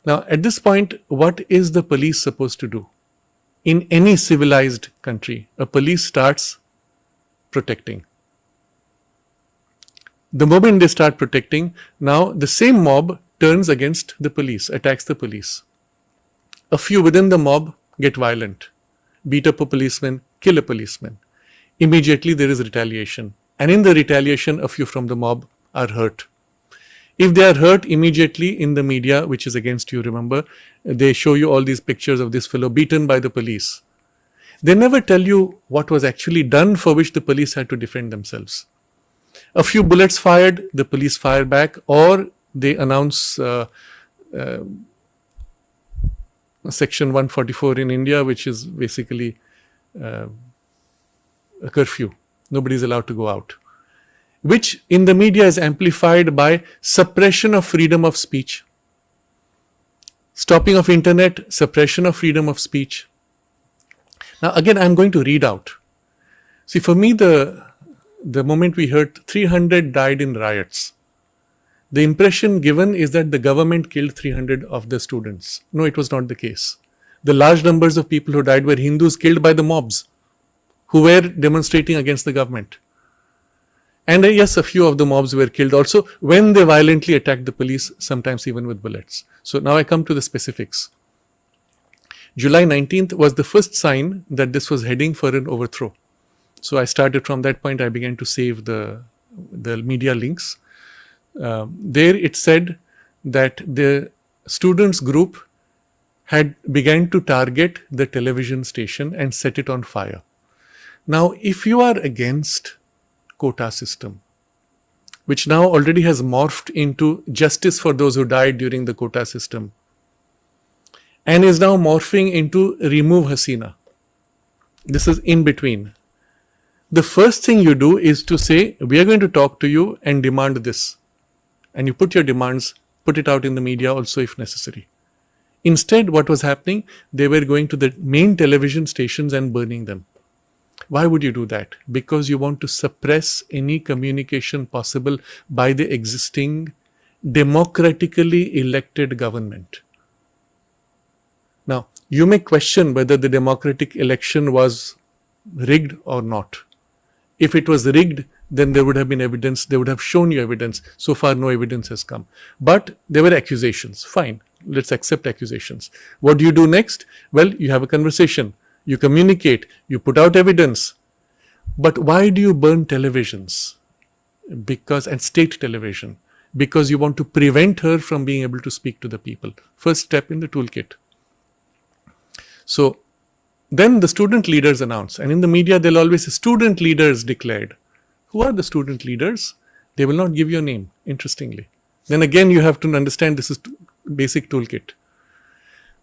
Now, at this point, what is the police supposed to do? In any civilized country, a police starts protecting. The moment they start protecting, now the same mob turns against the police, attacks the police. A few within the mob get violent, beat up a policeman, kill a policeman. Immediately there is retaliation. And in the retaliation, a few from the mob are hurt. If they are hurt, immediately in the media, which is against you, remember, they show you all these pictures of this fellow beaten by the police. They never tell you what was actually done for which the police had to defend themselves. A few bullets fired, the police fire back, or they announce Section 144 in India, which is basically a curfew. Nobody is allowed to go out. Which in the media is amplified by suppression of freedom of speech, stopping of internet, suppression of freedom of speech. Now again, I'm going to read out. See, for me, the moment we heard 300 died in riots, the impression given is that the government killed 300 of the students. No, it was not the case. The large numbers of people who died were Hindus killed by the mobs who were demonstrating against the government. And yes, a few of the mobs were killed also when they violently attacked the police, sometimes even with bullets. So now I come to the specifics. July 19th was the first sign that this was heading for an overthrow. So I started from that point. I began to save the media links. There it said that the students group had began to target the television station and set it on fire. Now, if you are against quota system, which now already has morphed into justice for those who died during the quota system, and is now morphing into remove Hasina. This is in between. The first thing you do is to say, we are going to talk to you and demand this. And you put your demands, put it out in the media also if necessary. Instead, what was happening, they were going to the main television stations and burning them. Why would you do that? Because you want to suppress any communication possible by the existing democratically elected government. Now, you may question whether the democratic election was rigged or not. If it was rigged, then there would have been evidence, they would have shown you evidence. So far, no evidence has come. But there were accusations. Fine, let's accept accusations. What do you do next? Well, you have a conversation, you communicate, you put out evidence. But why do you burn televisions? And state television? Because you want to prevent her from being able to speak to the people. First step in the toolkit. So then the student leaders announce, and in the media they'll always say student leaders declared. Who are the student leaders? They will not give your name, interestingly. Then again you have to understand this is basic toolkit.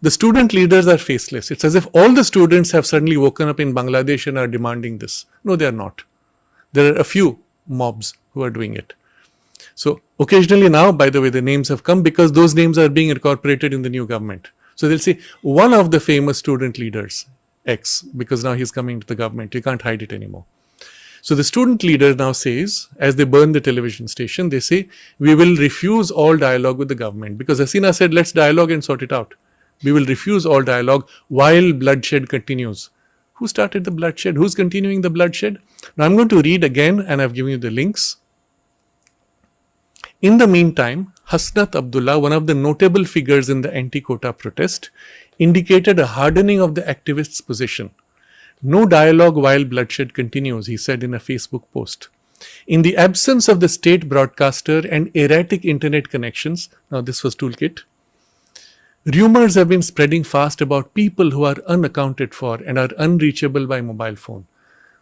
The student leaders are faceless. It's as if all the students have suddenly woken up in Bangladesh and are demanding this. No, they are not. There are a few mobs who are doing it. So occasionally now, by the way, the names have come because those names are being incorporated in the new government. So they'll say one of the famous student leaders, X, because now he's coming to the government. You can't hide it anymore. So the student leader now says, as they burn the television station, they say, we will refuse all dialogue with the government. Because Hasina said, let's dialogue and sort it out. We will refuse all dialogue while bloodshed continues. Who started the bloodshed? Who's continuing the bloodshed? Now I'm going to read again, and I've given you the links. In the meantime, Hasnat Abdullah, one of the notable figures in the anti-quota protest, indicated a hardening of the activists' position. No dialogue while bloodshed continues, he said in a Facebook post. In the absence of the state broadcaster and erratic internet connections, now this was toolkit, rumors have been spreading fast about people who are unaccounted for and are unreachable by mobile phone.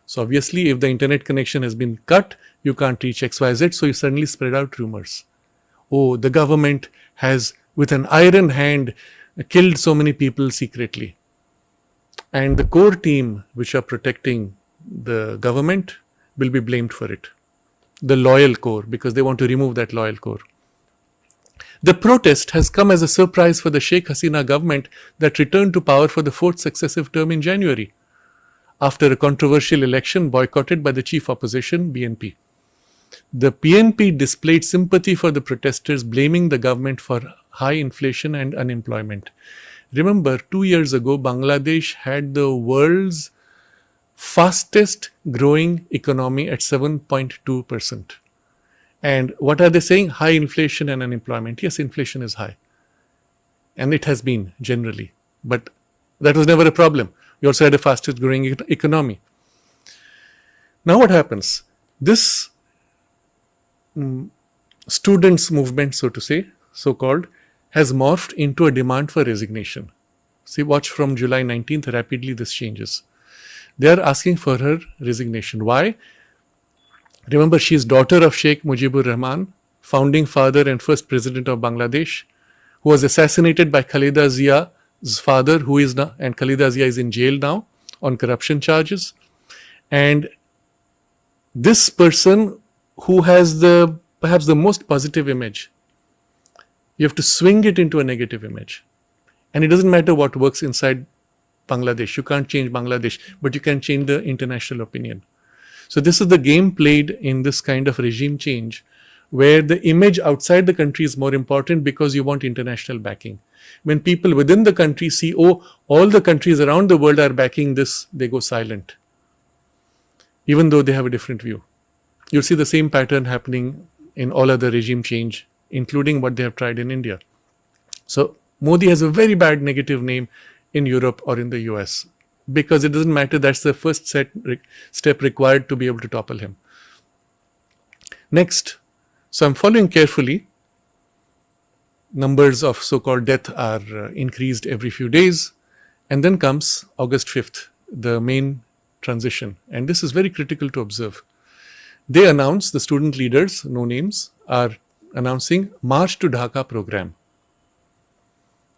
So obviously, if the internet connection has been cut, you can't reach XYZ, so you suddenly spread out rumors. Oh, the government has, with an iron hand, killed so many people secretly. And the core team, which are protecting the government, will be blamed for it. The loyal core, because they want to remove that loyal core. The protest has come as a surprise for the Sheikh Hasina government that returned to power for the fourth successive term in January, after a controversial election boycotted by the chief opposition, BNP. The PNP displayed sympathy for the protesters, blaming the government for high inflation and unemployment. Remember, 2 years ago, Bangladesh had the world's fastest growing economy at 7.2%. And what are they saying? High inflation and unemployment. Yes, inflation is high. And it has been generally. But that was never a problem. You also had a fastest growing economy. Now what happens? This students' movement, so to say, so-called, has morphed into a demand for resignation. See, watch from July 19th, rapidly this changes. They are asking for her resignation. Why? Remember, she is daughter of Sheikh Mujibur Rahman, founding father and first president of Bangladesh, who was assassinated by Khaleda Zia's father, who is now, and Khaleda Zia is in jail now on corruption charges. And this person who has perhaps the most positive image, you have to swing it into a negative image. And it doesn't matter what works inside Bangladesh. You can't change Bangladesh, but you can change the international opinion. So this is the game played in this kind of regime change, where the image outside the country is more important because you want international backing. When people within the country see, oh, all the countries around the world are backing this, they go silent, even though they have a different view. You'll see the same pattern happening in all other regime change, including what they have tried in India. So Modi has a very bad negative name in Europe or in the US, because it doesn't matter, that's the first step required to be able to topple him. Next, so I'm following carefully. Numbers of so-called death are increased every few days. And then comes August 5th, the main transition. And this is very critical to observe. They announce, the student leaders, no names, are announcing March to Dhaka program.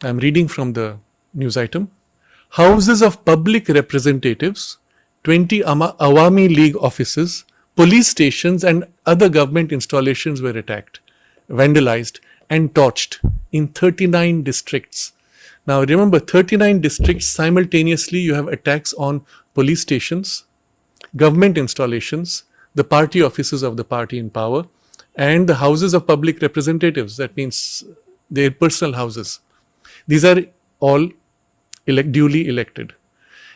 I'm reading from the news item. Houses of public representatives, 20 Awami League offices, police stations and other government installations were attacked, vandalized and torched in 39 districts. Now remember, 39 districts simultaneously you have attacks on police stations, government installations, the party offices of the party in power, and the houses of public representatives. That means their personal houses. These are all duly elected.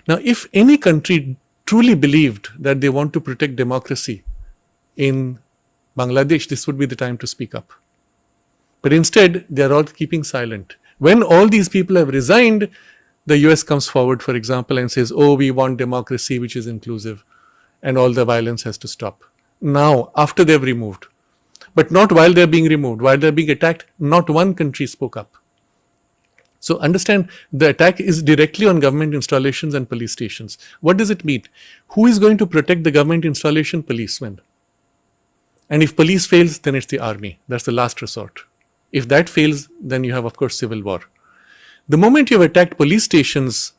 Now, if any country truly believed that they want to protect democracy in Bangladesh, this would be the time to speak up. But instead, they are all keeping silent. When all these people have resigned, the US comes forward, for example, and says, oh, we want democracy which is inclusive, and all the violence has to stop. Now, after they've removed, but not while they're being removed, while they're being attacked, not one country spoke up. So understand, the attack is directly on government installations and police stations. What does it mean? Who is going to protect the government installation? Policemen. And if police fails, then it's the army. That's the last resort. If that fails, then you have, of course, civil war. The moment you have attacked police stations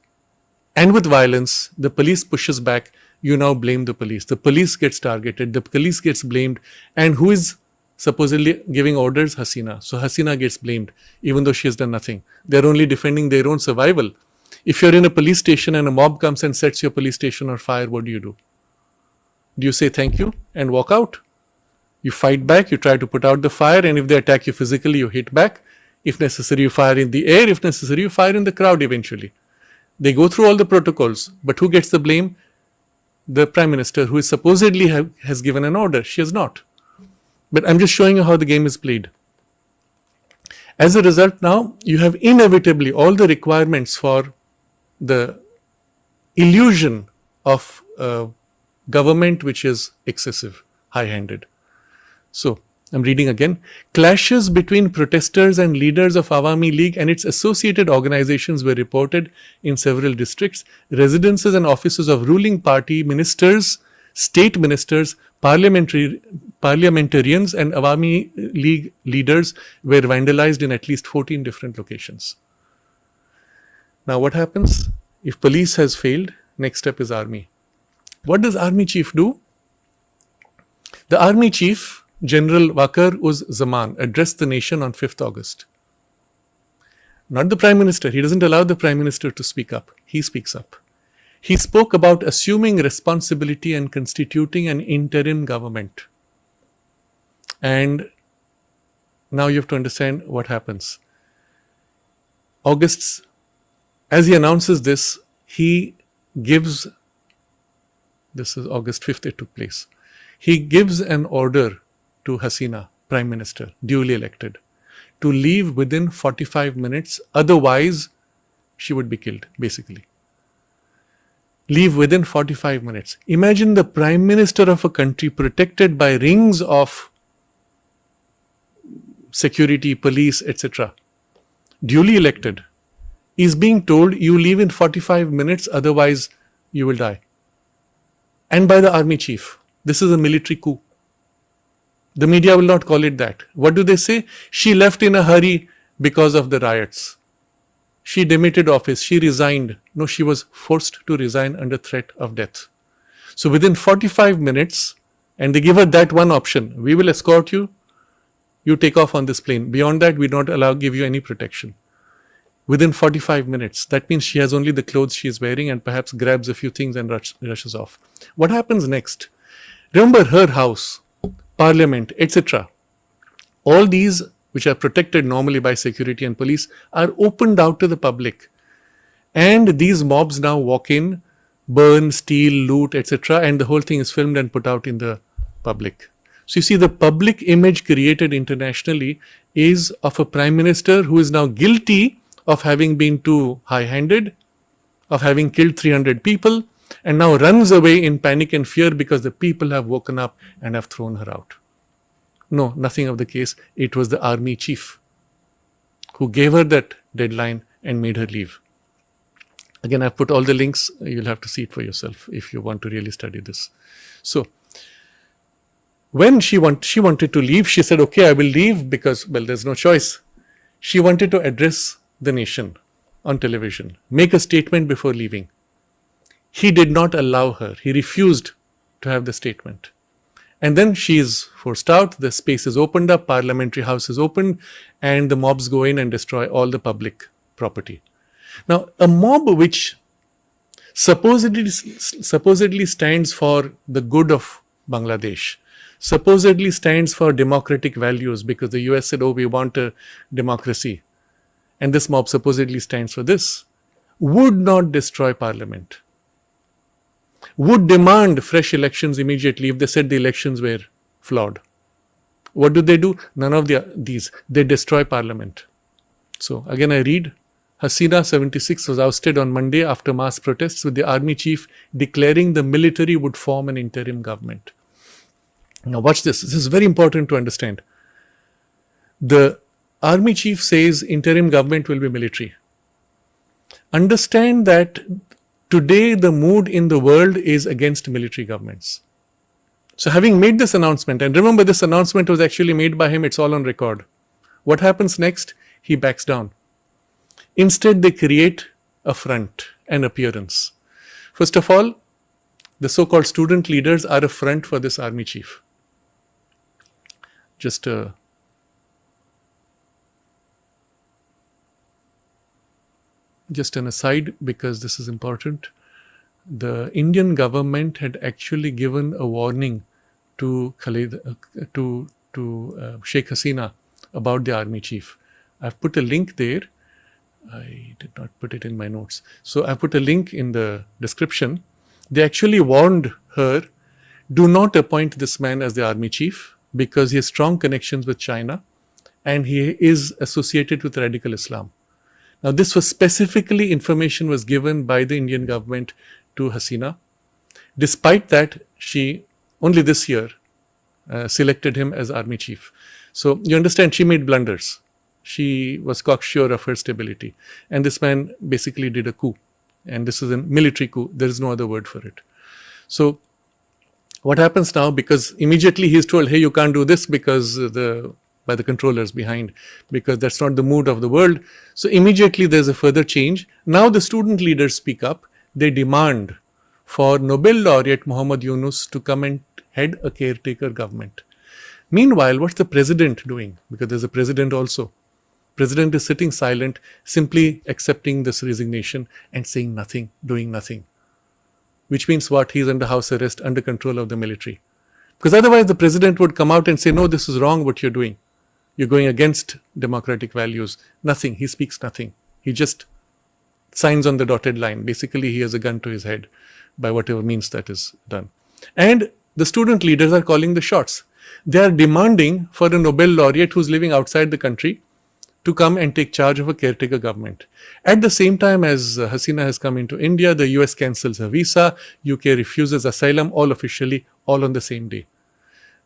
and with violence, the police pushes back, you now blame the police. The police gets targeted, the police gets blamed, and who is supposedly giving orders? Hasina. So Hasina gets blamed, even though she has done nothing. They're only defending their own survival. If you're in a police station and a mob comes and sets your police station on fire, what do? Do you say thank you and walk out? You fight back, you try to put out the fire, and if they attack you physically, you hit back. If necessary, you fire in the air. If necessary, you fire in the crowd eventually. They go through all the protocols, but who gets the blame? The Prime Minister, who is supposedly has given an order. She has not. But I'm just showing you how the game is played. As a result, now you have inevitably all the requirements for the illusion of government which is excessive, high-handed. So, I'm reading again. Clashes between protesters and leaders of Awami League and its associated organizations were reported in several districts. Residences and offices of ruling party ministers, state ministers, parliamentarians and Awami League leaders were vandalized in at least 14 different locations. Now what happens? If police has failed, next step is army. What does army chief do? The army chief, General Wakar uz Zaman, addressed the nation on 5th August. Not the Prime Minister. He doesn't allow the Prime Minister to speak up. He speaks up. He spoke about assuming responsibility and constituting an interim government. And now you have to understand what happens. As he announces this, he gives, this is August 5th it took place, he gives an order to Hasina, Prime Minister, duly elected, to leave within 45 minutes, otherwise she would be killed, basically. Leave within 45 minutes. Imagine the Prime Minister of a country protected by rings of security, police, etc., duly elected, is being told you leave in 45 minutes, otherwise you will die. And by the army chief. This is a military coup. The media will not call it that. What do they say? She left in a hurry because of the riots. She demitted office. She resigned. No, she was forced to resign under threat of death. So within 45 minutes, and they give her that one option. We will escort you. You take off on this plane. Beyond that, we don't give you any protection. Within 45 minutes. That means she has only the clothes she is wearing and perhaps grabs a few things and rushes off. What happens next? Remember her house, parliament, etc. All these, which are protected normally by security and police, are opened out to the public. And these mobs now walk in, burn, steal, loot, etc. And the whole thing is filmed and put out in the public. So you see, the public image created internationally is of a Prime Minister who is now guilty of having been too high-handed, of having killed 300 people, and now runs away in panic and fear because the people have woken up and have thrown her out. No, nothing of the case. It was the army chief who gave her that deadline and made her leave. Again, I've put all the links. You'll have to see it for yourself if you want to really study this. So, when she wanted to leave, she said, okay, I will leave because, well, there's no choice. She wanted to address the nation on television, make a statement before leaving. He did not allow her. He refused to have the statement. And then she is forced out, the space is opened up, parliamentary house is opened, and the mobs go in and destroy all the public property. Now, a mob which supposedly stands for the good of Bangladesh, supposedly stands for democratic values because the US said, oh, we want a democracy, and this mob supposedly stands for this, would not destroy parliament. would demand fresh elections immediately if they said the elections were flawed. What do? None of these. They destroy parliament. So again, I read, Hasina 76 was ousted on Monday after mass protests, with the army chief declaring the military would form an interim government. Now watch this. This is very important to understand. The army chief says interim government will be military. Understand that today the mood in the world is against military governments. So having made this announcement, and remember this announcement was actually made by him, it's all on record. What happens next? He backs down. Instead, they create a front, an appearance. First of all, the so-called student leaders are a front for this army chief. Just an aside, because this is important. The Indian government had actually given a warning to Sheikh Hasina about the army chief. I've put a link there. I did not put it in my notes. So I put a link in the description. They actually warned her, do not appoint this man as the army chief because he has strong connections with China and he is associated with radical Islam. Now this was specifically information was given by the Indian government to Hasina. Despite that, she only this year selected him as army chief. So you understand, she made blunders. She was cocksure of her stability. And this man basically did a coup. And this is a military coup. There is no other word for it. So what happens now? Because immediately he is told, hey, you can't do this because by the controllers behind, because that's not the mood of the world. So immediately there's a further change. Now the student leaders speak up. They demand for Nobel laureate Muhammad Yunus to come and head a caretaker government. Meanwhile, what's the president doing? Because there's a president also. President is sitting silent, simply accepting this resignation and saying nothing, doing nothing. Which means what? He's under house arrest, under control of the military. Because otherwise the president would come out and say, no, this is wrong what you're doing. You're going against democratic values. Nothing. He speaks nothing. He just signs on the dotted line. Basically, he has a gun to his head by whatever means that is done. And the student leaders are calling the shots. They are demanding for a Nobel laureate who's living outside the country to come and take charge of a caretaker government. At the same time as Hasina has come into India, the US cancels her visa, UK refuses asylum, all officially, all on the same day.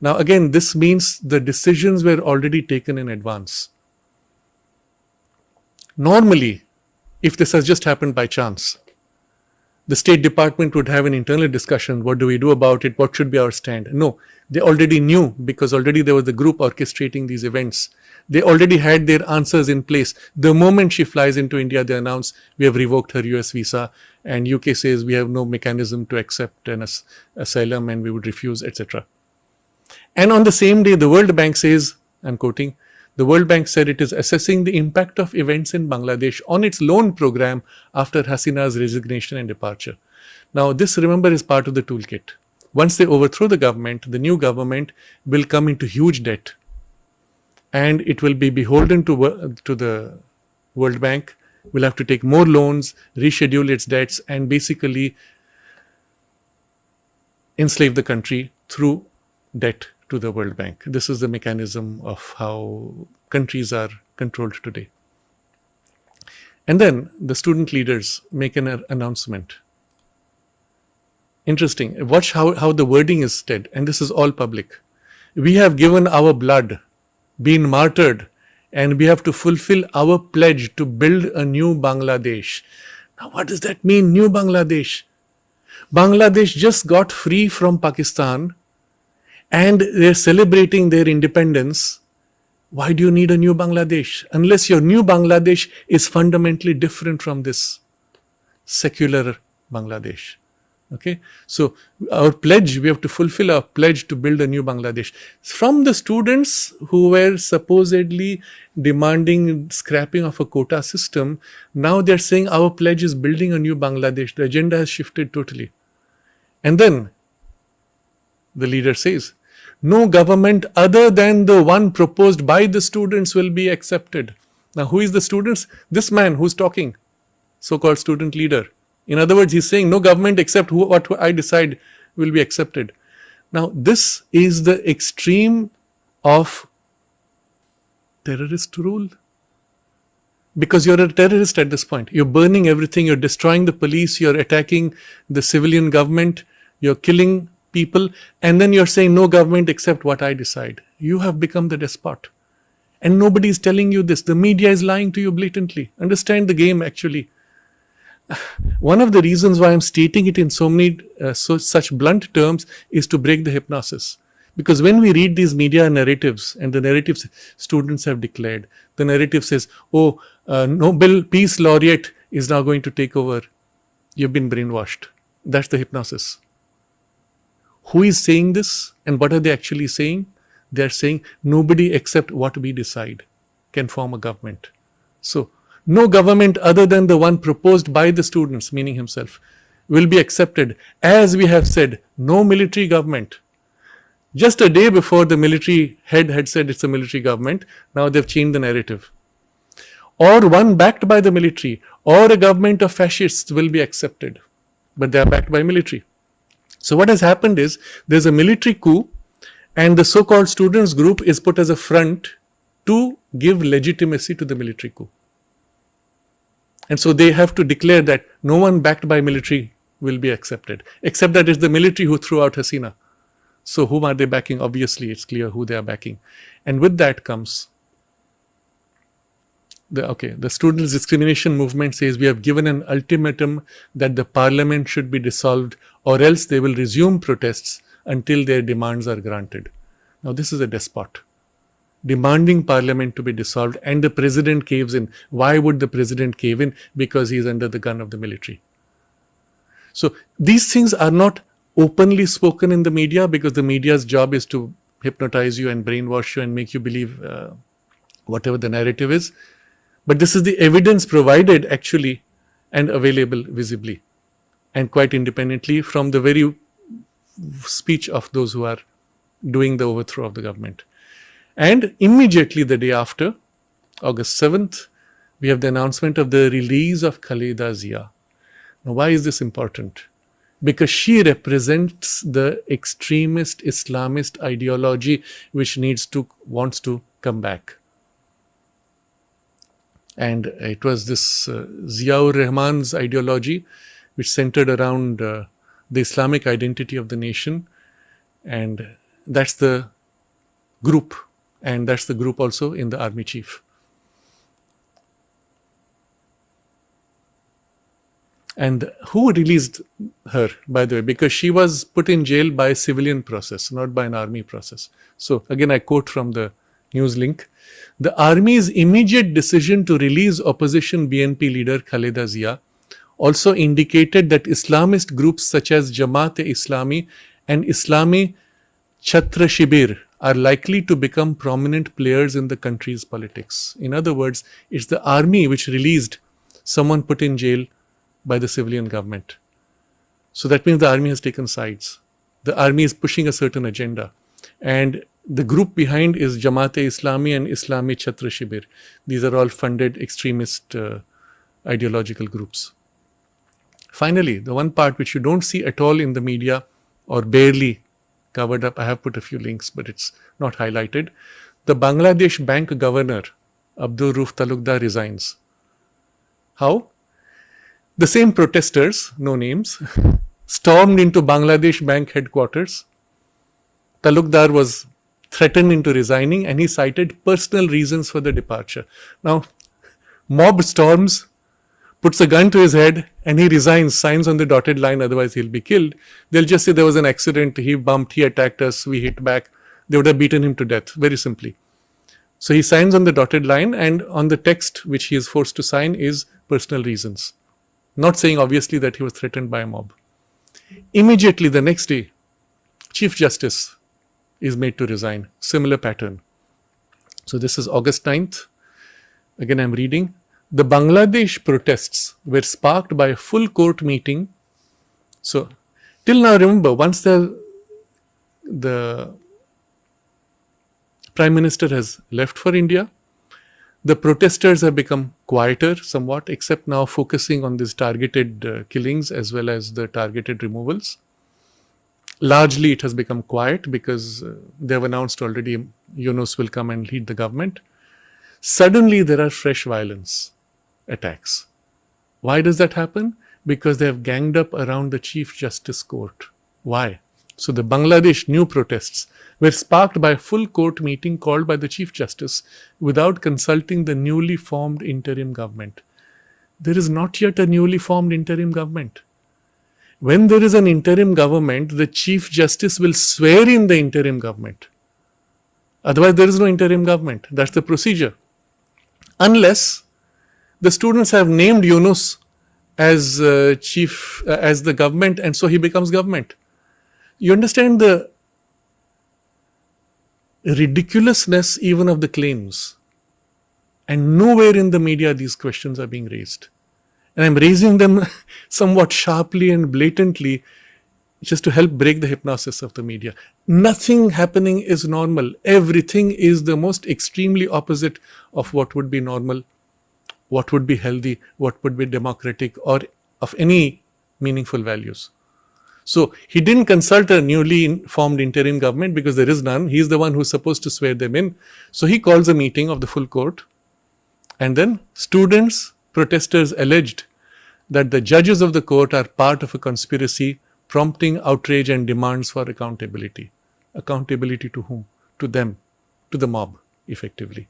Now again, this means the decisions were already taken in advance. Normally, if this has just happened by chance, the State Department would have an internal discussion. What do we do about it? What should be our stand? No, they already knew because already there was a group orchestrating these events. They already had their answers in place. The moment she flies into India, they announce, we have revoked her US visa, and UK says we have no mechanism to accept an asylum and we would refuse, etc. And on the same day, the World Bank says, I'm quoting, the World Bank said it is assessing the impact of events in Bangladesh on its loan program after Hasina's resignation and departure. Now this, remember, is part of the toolkit. Once they overthrow the government, the new government will come into huge debt. And it will be beholden to the World Bank, will have to take more loans, reschedule its debts, and basically enslave the country through debt to the World Bank. This is the mechanism of how countries are controlled today. And then the student leaders make an announcement. Interesting. Watch how the wording is said, and this is all public. We have given our blood, been martyred, and we have to fulfill our pledge to build a new Bangladesh. Now what does that mean, new Bangladesh? Bangladesh just got free from Pakistan and they're celebrating their independence. Why do you need a new Bangladesh? Unless your new Bangladesh is fundamentally different from this secular Bangladesh. Okay, so our pledge, we have to fulfill our pledge to build a new Bangladesh. From the students who were supposedly demanding scrapping of a quota system, now they're saying our pledge is building a new Bangladesh. The agenda has shifted totally. And then the leader says, no government other than the one proposed by the students will be accepted. Now who is the students? This man who's talking, so-called student leader. In other words, he's saying no government except what I decide will be accepted. Now, this is the extreme of terrorist rule. Because you're a terrorist at this point. You're burning everything, you're destroying the police, you're attacking the civilian government, you're killing people, and then you're saying no government except what I decide. You have become the despot. And nobody is telling you this. The media is lying to you blatantly. Understand the game, actually. One of the reasons why I'm stating it in so many such blunt terms is to break the hypnosis. Because when we read these media narratives, and the narratives students have declared, the narrative says, oh, Nobel Peace Laureate is now going to take over. You've been brainwashed. That's the hypnosis. Who is saying this, and what are they actually saying? They are saying nobody except what we decide can form a government. So, no government other than the one proposed by the students, meaning himself, will be accepted. As we have said, no military government. Just a day before, the military head had said it's a military government. Now they've changed the narrative. Or one backed by the military, or a government of fascists will be accepted. But they are backed by military. So what has happened is, there's a military coup, and the so-called students group is put as a front to give legitimacy to the military coup. And so they have to declare that no one backed by military will be accepted, except that it's the military who threw out Hasina. So whom are they backing? Obviously, it's clear who they are backing. And with that comes the students' discrimination movement says we have given an ultimatum that the parliament should be dissolved, or else they will resume protests until their demands are granted. Now this is a despot demanding parliament to be dissolved, and the president caves in. Why would the president cave in? Because he is under the gun of the military. So these things are not openly spoken in the media, because the media's job is to hypnotize you and brainwash you and make you believe whatever the narrative is. But this is the evidence provided actually and available visibly and quite independently from the very speech of those who are doing the overthrow of the government. And immediately the day after, August 7th, we have the announcement of the release of Khaleda Zia. Now, why is this important? Because she represents the extremist Islamist ideology which wants to come back. And it was this Ziaur Rahman's ideology which centered around the Islamic identity of the nation, and that's the group, and that's the group also in the army chief. And who released her, by the way? Because she was put in jail by a civilian process, not by an army process. So again, I quote from the news link. The army's immediate decision to release opposition BNP leader Khaleda Zia also indicated that Islamist groups such as Jamaat-e-Islami and Islami Chhatra Shibir are likely to become prominent players in the country's politics. In other words, it's the army which released someone put in jail by the civilian government. So that means the army has taken sides. The army is pushing a certain agenda. And the group behind is Jamaat-e-Islami and Islami Chhatra Shibir. These are all funded extremist ideological groups. Finally, the one part which you don't see at all in the media or barely covered up, I have put a few links, but it's not highlighted. The Bangladesh Bank Governor, Abdul Rauf Talukdar, resigns. How? The same protesters, no names, stormed into Bangladesh Bank headquarters. Talukdar was threatened into resigning, and he cited personal reasons for the departure. Now, mob storms, puts a gun to his head, and he resigns, signs on the dotted line, otherwise he'll be killed. They'll just say there was an accident, he bumped, he attacked us, we hit back. They would have beaten him to death, very simply. So he signs on the dotted line, and on the text which he is forced to sign is personal reasons. Not saying obviously that he was threatened by a mob. Immediately the next day, Chief Justice is made to resign. Similar pattern. So this is August 9th. Again, I'm reading. The Bangladesh protests were sparked by a full court meeting. So, till now, remember, once the Prime Minister has left for India, The protesters have become quieter somewhat, except now focusing on these targeted killings as well as the targeted removals. Largely, it has become quiet because they have announced already Yunus will come and lead the government. Suddenly, there are fresh violence attacks. Why does that happen? Because they have ganged up around the Chief Justice Court. Why? So the Bangladesh new protests were sparked by a full court meeting called by the Chief Justice without consulting the newly formed interim government. There is not yet a newly formed interim government. When there is an interim government, the Chief Justice will swear in the interim government. Otherwise, there is no interim government. That's the procedure. Unless the students have named Yunus as as the government, and so he becomes government. You understand the ridiculousness even of the claims. And nowhere in the media these questions are being raised. And I'm raising them somewhat sharply and blatantly just to help break the hypnosis of the media. Nothing happening is normal. Everything is the most extremely opposite of what would be normal, what would be healthy, what would be democratic, or of any meaningful values. So he didn't consult a newly formed interim government because there is none. He's the one who's supposed to swear them in. So he calls a meeting of the full court. And then students, protesters alleged that the judges of the court are part of a conspiracy prompting outrage and demands for accountability. Accountability to whom? To them, to the mob, effectively.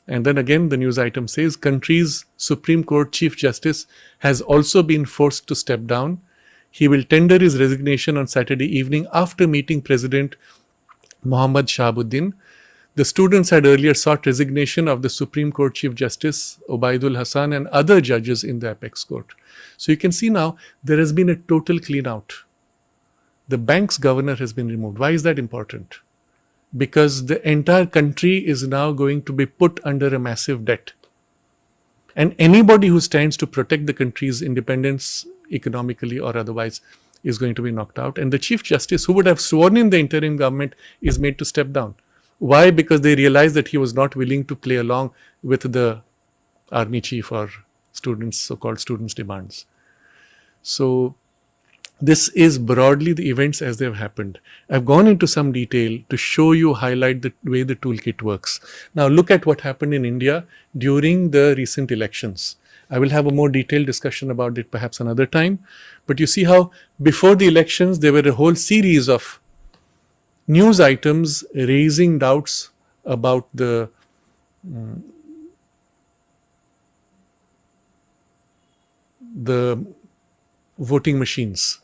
And then again, the news item says, country's Supreme Court Chief Justice has also been forced to step down. He will tender his resignation on Saturday evening after meeting President Mohammad Shahabuddin. The students had earlier sought resignation of the Supreme Court Chief Justice Obaidul Hassan and other judges in the apex court. So you can see now there has been a total clean out. The bank's governor has been removed. Why is that important? Because the entire country is now going to be put under a massive debt. And anybody who stands to protect the country's independence economically or otherwise is going to be knocked out. And the Chief Justice, who would have sworn in the interim government, is made to step down. Why? Because they realized that he was not willing to play along with the army chief or students, so-called students' demands. So this is broadly the events as they have happened. I've gone into some detail to show you, highlight the way the toolkit works. Now look at what happened in India during the recent elections. I will have a more detailed discussion about it perhaps another time. But you see how before the elections there were a whole series of news items raising doubts about the voting machines,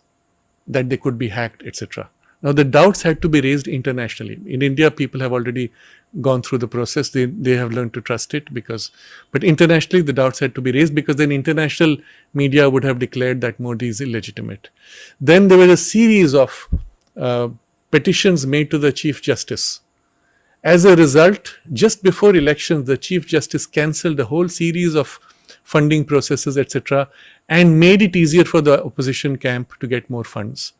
that they could be hacked, etc. Now the doubts had to be raised internationally. In India, people have already gone through the process. They have learned to trust it but internationally the doubts had to be raised because then international media would have declared that Modi is illegitimate. Then there was a series of petitions made to the Chief Justice. As a result, just before elections, the Chief Justice cancelled a whole series of funding processes, etc., and made it easier for the opposition camp to get more funds.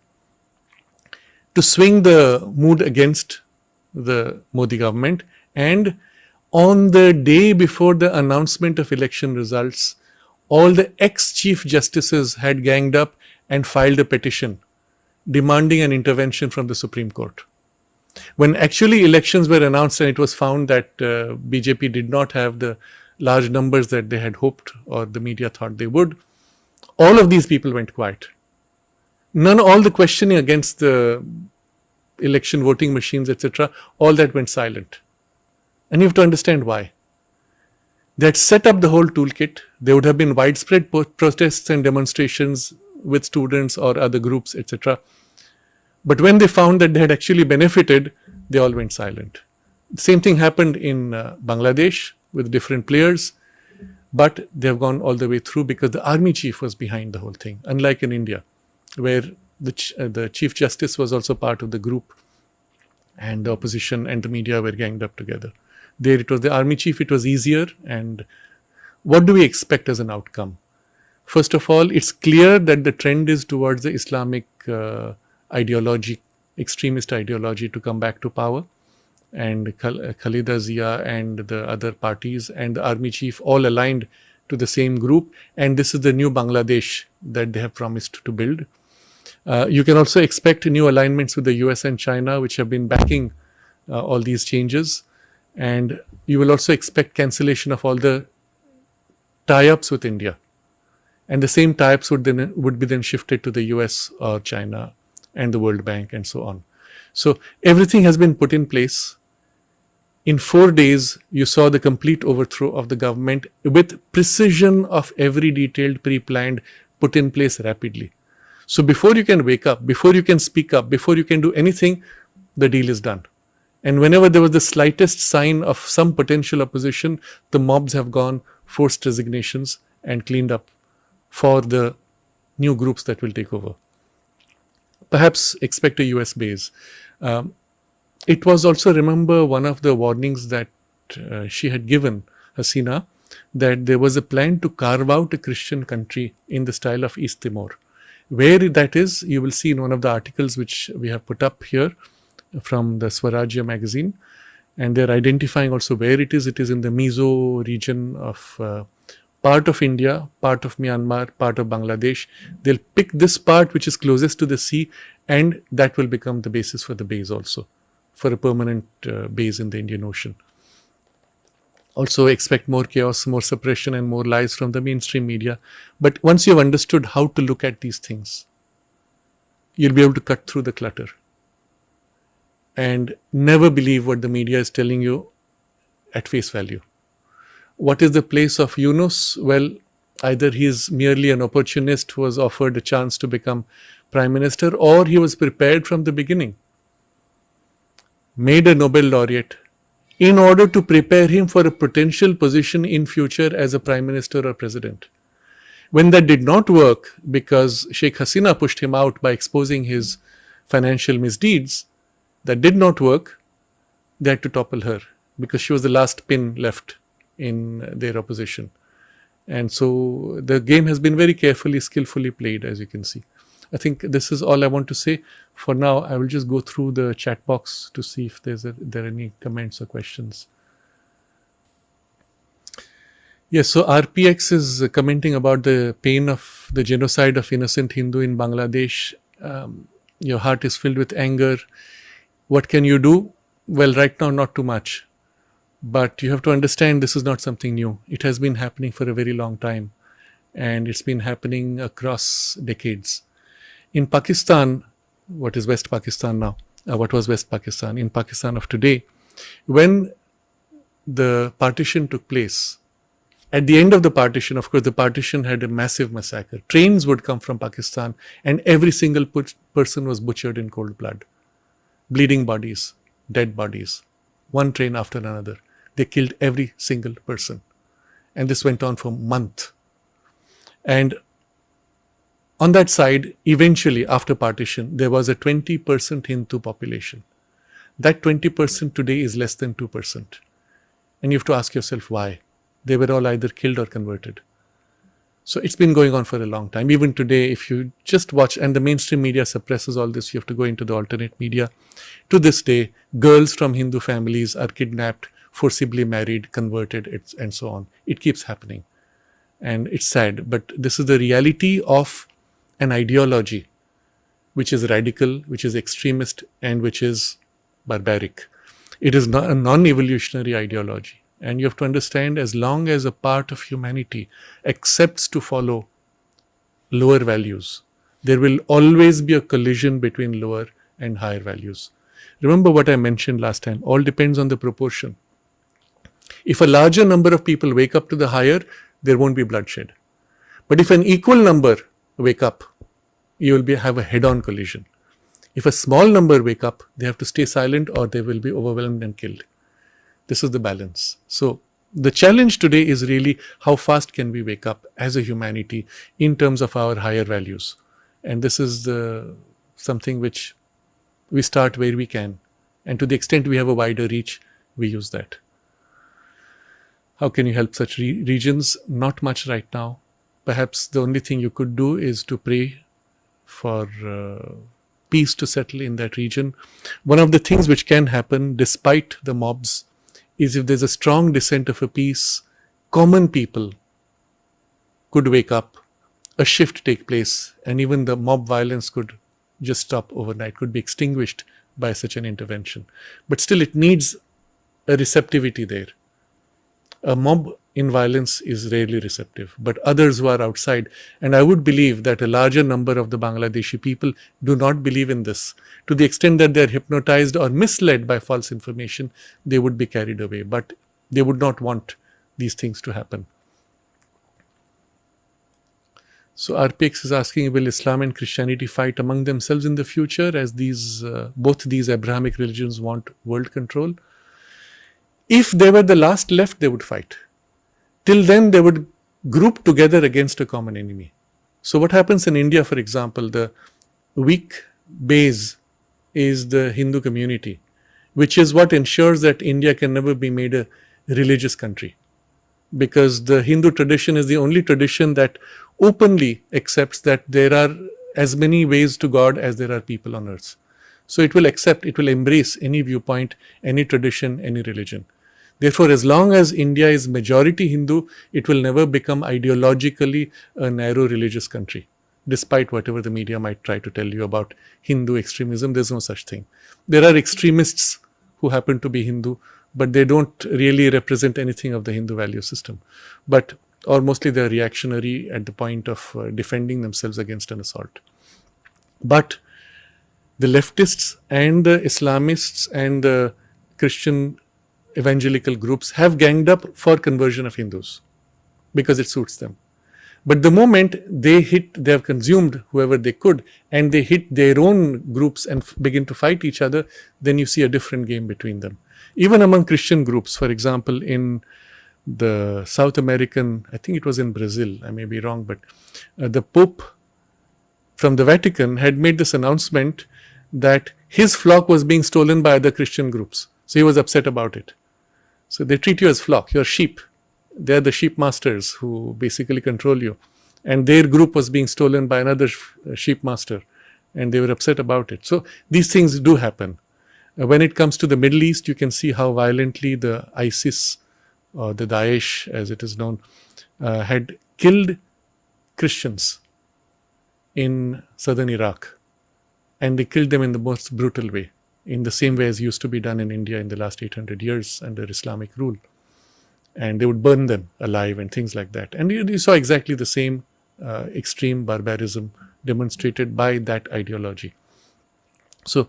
To swing the mood against the Modi government, and on the day before the announcement of election results, all the ex-chief justices had ganged up and filed a petition demanding an intervention from the Supreme Court. When actually elections were announced and it was found that BJP did not have the large numbers that they had hoped or the media thought they would, all of these people went quiet. All the questioning against the election voting machines, etc., all that went silent. And you have to understand why. They had set up the whole toolkit. There would have been widespread protests and demonstrations with students or other groups, etc. But when they found that they had actually benefited, they all went silent. The same thing happened in Bangladesh with different players, but they have gone all the way through because the army chief was behind the whole thing, unlike in India, where the Chief Justice was also part of the group and the opposition and the media were ganged up together. There it was the army chief, it was easier. And what do we expect as an outcome? First of all, it's clear that the trend is towards the Islamic ideology, extremist ideology, to come back to power. and Khalida Zia and the other parties and the army chief all aligned to the same group. And this is the new Bangladesh that they have promised to build. You can also expect new alignments with the US and China, which have been backing all these changes. And you will also expect cancellation of all the tie-ups with India. And the same tie-ups would be then shifted to the US or China and the World Bank and so on. So everything has been put in place. In 4 days, you saw the complete overthrow of the government with precision of every detailed pre-planned put in place rapidly. So before you can wake up, before you can speak up, before you can do anything, the deal is done. And whenever there was the slightest sign of some potential opposition, the mobs have gone, forced resignations, and cleaned up for the new groups that will take over. Perhaps expect a US base. It was also, remember, one of the warnings that she had given, Hasina, that there was a plan to carve out a Christian country in the style of East Timor. Where that is, you will see in one of the articles which we have put up here from the Swarajya magazine. And they're identifying also where it is. It is in the Mizo region of part of India, part of Myanmar, part of Bangladesh. They'll pick this part which is closest to the sea, and that will become the basis for the base also, for a permanent base in the Indian Ocean. Also expect more chaos, more suppression, and more lies from the mainstream media. But once you've understood how to look at these things, you'll be able to cut through the clutter. And never believe what the media is telling you at face value. What is the place of Yunus? Well, either he is merely an opportunist who was offered a chance to become prime minister, or he was prepared from the beginning, made a Nobel laureate in order to prepare him for a potential position in future as a prime minister or president. When that did not work because Sheikh Hasina pushed him out by exposing his financial misdeeds, that did not work, they had to topple her because she was the last pin left in their opposition. And so the game has been very carefully, skillfully played, as you can see. I think this is all I want to say. For now, I will just go through the chat box to see if there are any comments or questions. Yes, so RPX is commenting about the pain of the genocide of innocent Hindu in Bangladesh. Your heart is filled with anger. What can you do? Well, right now, not too much. But you have to understand this is not something new. It has been happening for a very long time. And it's been happening across decades. In Pakistan, what is West Pakistan now? What was West Pakistan? In Pakistan of today, when the partition took place, at the end of the partition, of course, the partition had a massive massacre. Trains would come from Pakistan and every single person was butchered in cold blood. Bleeding bodies, dead bodies, one train after another. They killed every single person. And this went on for a month. And on that side, eventually after partition, there was a 20% Hindu population. That 20% today is less than 2%. And you have to ask yourself why. They were all either killed or converted. So it's been going on for a long time. Even today, if you just watch, and the mainstream media suppresses all this, you have to go into the alternate media. To this day, girls from Hindu families are kidnapped, forcibly married, converted, and so on. It keeps happening. And it's sad, but this is the reality of an ideology which is radical, which is extremist, and which is barbaric. It is not a non-evolutionary ideology. And you have to understand, as long as a part of humanity accepts to follow lower values, there will always be a collision between lower and higher values. Remember what I mentioned last time, all depends on the proportion. If a larger number of people wake up to the higher, there won't be bloodshed. But if an equal number wake up, you will have a head-on collision. If a small number wake up, they have to stay silent or they will be overwhelmed and killed. This is the balance. So the challenge today is really how fast can we wake up as a humanity in terms of our higher values. And this is something which we start where we can. And to the extent we have a wider reach, we use that. How can you help such regions? Not much right now. Perhaps the only thing you could do is to pray for peace to settle in that region. One of the things which can happen despite the mobs is if there's a strong dissent of a peace, common people could wake up, a shift take place, and even the mob violence could just stop overnight, could be extinguished by such an intervention. But still it needs a receptivity there. A mob in violence is rarely receptive, but others who are outside, and I would believe that a larger number of the Bangladeshi people do not believe in this. To the extent that they are hypnotized or misled by false information, they would be carried away, but they would not want these things to happen. So RPX is asking, will Islam and Christianity fight among themselves in the future, as both these Abrahamic religions want world control? If they were the last left, they would fight. Till then, they would group together against a common enemy. So what happens in India, for example, the weak base is the Hindu community, which is what ensures that India can never be made a religious country. Because the Hindu tradition is the only tradition that openly accepts that there are as many ways to God as there are people on earth. So it will embrace any viewpoint, any tradition, any religion. Therefore, as long as India is majority Hindu, it will never become ideologically a narrow religious country. Despite whatever the media might try to tell you about Hindu extremism, there's no such thing. There are extremists who happen to be Hindu, but they don't really represent anything of the Hindu value system. Or mostly they're reactionary at the point of defending themselves against an assault. But the leftists and the Islamists and the Christian evangelical groups have ganged up for conversion of Hindus because it suits them. But the moment they have consumed whoever they could, and they hit their own groups and begin to fight each other, then you see a different game between them. Even among Christian groups, for example, in the South American, I think it was in Brazil, I may be wrong, but the Pope from the Vatican had made this announcement that his flock was being stolen by other Christian groups. So he was upset about it. So they treat you as flock, you're sheep. They're the sheep masters who basically control you. And their group was being stolen by another sheep master, and they were upset about it. So these things do happen. When it comes to the Middle East, you can see how violently the ISIS, or the Daesh as it is known, had killed Christians in southern Iraq. And they killed them in the most brutal way, in the same way as used to be done in India in the last 800 years under Islamic rule. And they would burn them alive and things like that. And you saw exactly the same extreme barbarism demonstrated by that ideology. So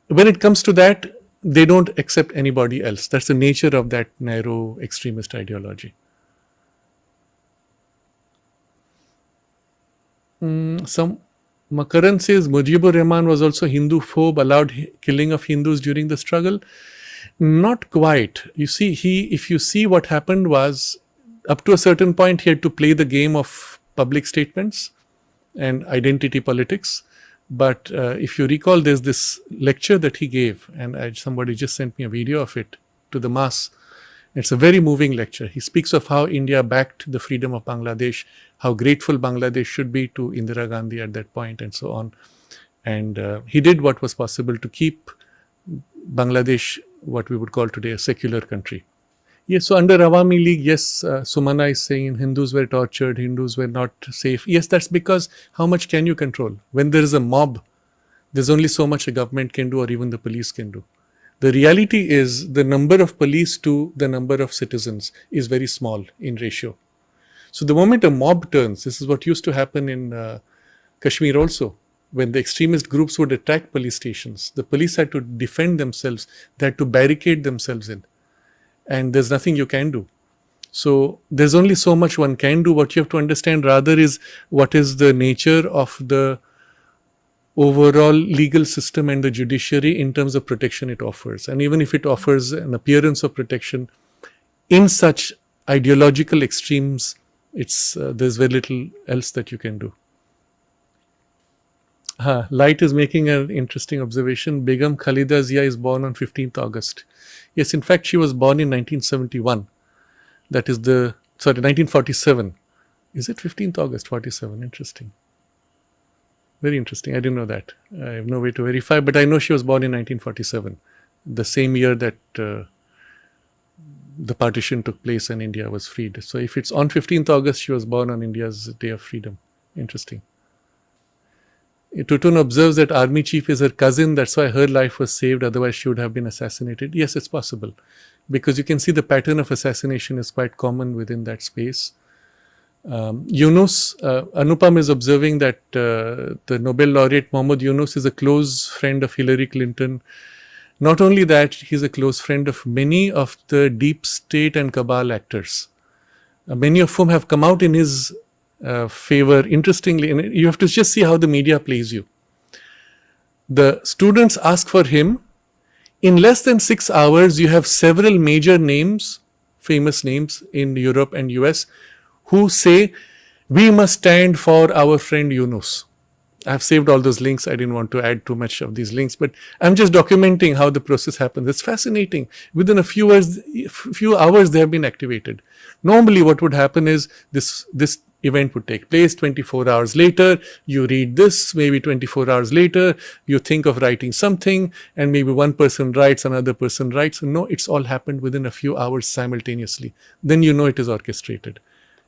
when it comes to that, they don't accept anybody else. That's the nature of that narrow extremist ideology. Makaran says Mujibur Rahman was also Hindu phobe, allowed killing of Hindus during the struggle. Not quite. You see, if you see what happened was, up to a certain point, he had to play the game of public statements and identity politics. But if you recall, there's this lecture that he gave, and somebody just sent me a video of it to the mass. It's a very moving lecture. He speaks of how India backed the freedom of Bangladesh, how grateful Bangladesh should be to Indira Gandhi at that point, and so on. And he did what was possible to keep Bangladesh what we would call today a secular country. Yes, so under Awami League, yes, Sumana is saying Hindus were tortured, Hindus were not safe. Yes, that's because how much can you control? When there is a mob, there's only so much a government can do or even the police can do. The reality is the number of police to the number of citizens is very small in ratio. So the moment a mob turns, this is what used to happen in Kashmir also. When the extremist groups would attack police stations, the police had to defend themselves, they had to barricade themselves in. And there's nothing you can do. So there's only so much one can do. What you have to understand rather is what is the nature of the overall legal system and the judiciary in terms of protection it offers. And even if it offers an appearance of protection, in such ideological extremes, there's very little else that you can do. Light is making an interesting observation. Begum Khalida Zia is born on 15th August. Yes, in fact, she was born in 1971. That is 1947. Is it 15th August 47? Interesting. Very interesting. I didn't know that. I have no way to verify, but I know she was born in 1947, the same year that the partition took place and India was freed. So if it's on 15th August, she was born on India's Day of Freedom. Interesting. Tutun observes that army chief is her cousin. That's why her life was saved. Otherwise, she would have been assassinated. Yes, it's possible. Because you can see the pattern of assassination is quite common within that space. Anupam is observing that the Nobel laureate Mohammad Yunus is a close friend of Hillary Clinton. Not only that, he's a close friend of many of the deep state and cabal actors, many of whom have come out in his favor. Interestingly, and you have to just see how the media plays you. The students ask for him. In less than 6 hours, you have several major names, famous names in Europe and US, who say, we must stand for our friend Yunus. I've saved all those links. I didn't want to add too much of these links, but I'm just documenting how the process happens. It's fascinating. Within a few hours, they have been activated. Normally, what would happen is this event would take place 24 hours later. You read this, maybe 24 hours later, you think of writing something, and maybe one person writes, another person writes. No, it's all happened within a few hours simultaneously. Then you know it is orchestrated.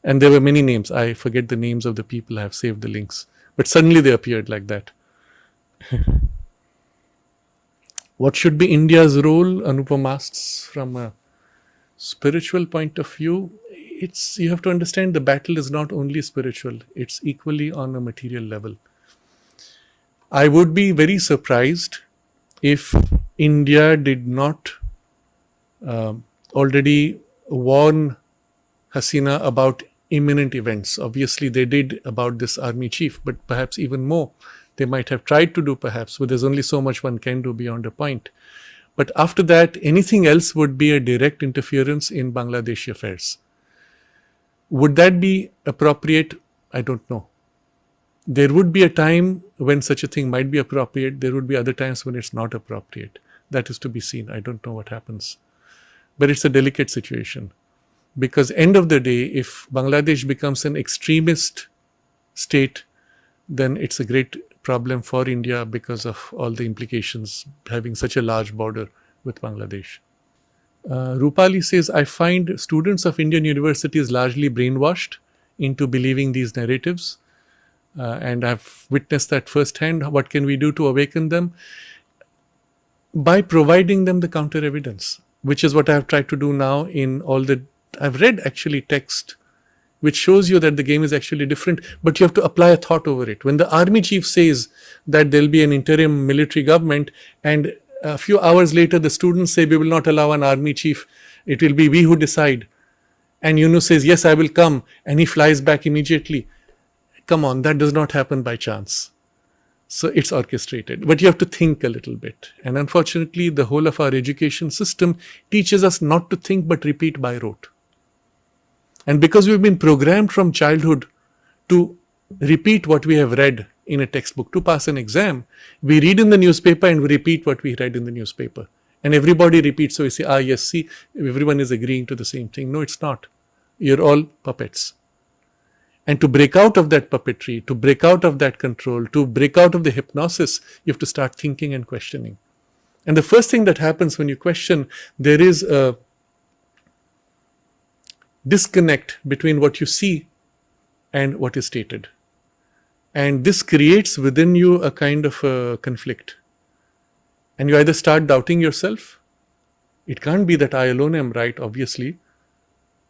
And there were many names. I forget the names of the people. I have saved the links. But suddenly they appeared like that. What should be India's role? Anupam asks from a spiritual point of view. You have to understand the battle is not only spiritual. It's equally on a material level. I would be very surprised if India did not already warn Hasina about imminent events. Obviously, they did about this army chief, but perhaps even more. They might have tried to do perhaps, but there's only so much one can do beyond a point. But after that, anything else would be a direct interference in Bangladeshi affairs. Would that be appropriate? I don't know. There would be a time when such a thing might be appropriate. There would be other times when it's not appropriate. That is to be seen. I don't know what happens. But it's a delicate situation. Because end of the day, if Bangladesh becomes an extremist state, then it's a great problem for India because of all the implications having such a large border with Bangladesh. Rupali says, I find students of Indian universities largely brainwashed into believing these narratives. And I've witnessed that firsthand. What can we do to awaken them? By providing them the counter evidence, which is what I've tried to do now in all the I've read actually text which shows you that the game is actually different, but you have to apply a thought over it. When the army chief says that there'll be an interim military government and a few hours later the students say we will not allow an army chief, it will be we who decide. And Yunus says, yes, I will come, and he flies back immediately. Come on, that does not happen by chance. So it's orchestrated, but you have to think a little bit. And unfortunately, the whole of our education system teaches us not to think but repeat by rote. And because we've been programmed from childhood to repeat what we have read in a textbook to pass an exam, we read in the newspaper and we repeat what we read in the newspaper. And everybody repeats, so we say, yes, see, everyone is agreeing to the same thing. No, it's not. You're all puppets. And to break out of that puppetry, to break out of that control, to break out of the hypnosis, you have to start thinking and questioning. And the first thing that happens when you question, there is a disconnect between what you see and what is stated. And this creates within you a kind of a conflict. And you either start doubting yourself. It can't be that I alone am right, obviously.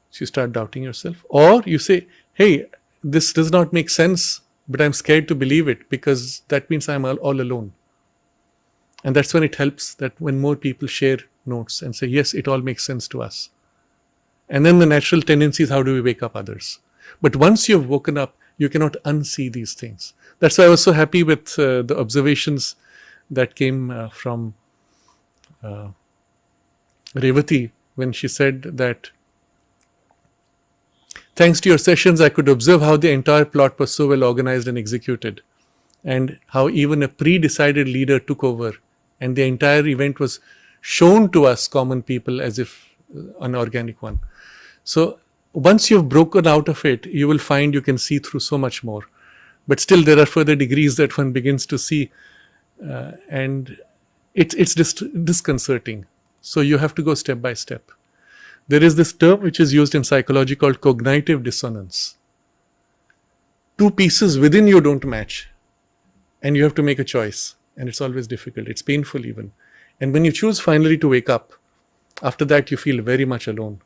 So you start doubting yourself. Or you say, hey, this does not make sense, but I'm scared to believe it because that means I'm all alone. And that's when it helps that when more people share notes and say, yes, it all makes sense to us. And then the natural tendency is how do we wake up others? But once you've woken up, you cannot unsee these things. That's why I was so happy with the observations that came from Revati when she said that thanks to your sessions, I could observe how the entire plot was so well organized and executed, and how even a pre-decided leader took over, and the entire event was shown to us common people as if an organic one. So once you've broken out of it, you will find you can see through so much more. But still, there are further degrees that one begins to see, and it's just disconcerting. So you have to go step by step. There is this term which is used in psychology called cognitive dissonance. Two pieces within you don't match, and you have to make a choice, and it's always difficult. It's painful even. And when you choose finally to wake up, after that you feel very much alone.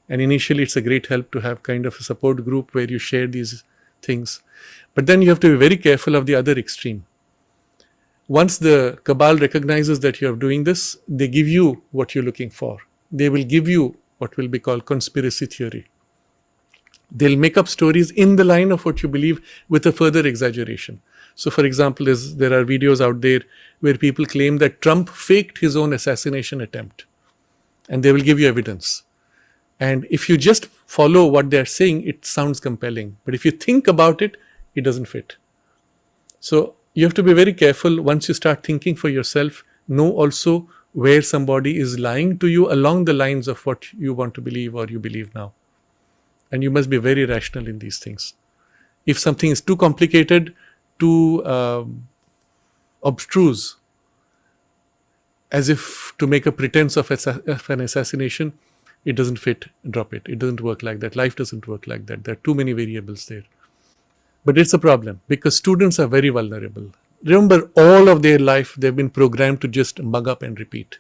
And initially it's a great help to have kind of a support group where you share these things. But then you have to be very careful of the other extreme. Once the cabal recognizes that you are doing this, they give you what you're looking for. They will give you what will be called conspiracy theory. They'll make up stories in the line of what you believe with a further exaggeration. So, for example, there are videos out there where people claim that Trump faked his own assassination attempt, and they will give you evidence. And if you just follow what they're saying, it sounds compelling. But if you think about it, it doesn't fit. So you have to be very careful once you start thinking for yourself. Know also where somebody is lying to you along the lines of what you want to believe or you believe now. And you must be very rational in these things. If something is too complicated, too obstruse, as if to make a pretense of an assassination, it doesn't fit, drop it. It doesn't work like that. Life doesn't work like that. There are too many variables there. But it's a problem because students are very vulnerable. Remember, all of their life, they've been programmed to just mug up and repeat.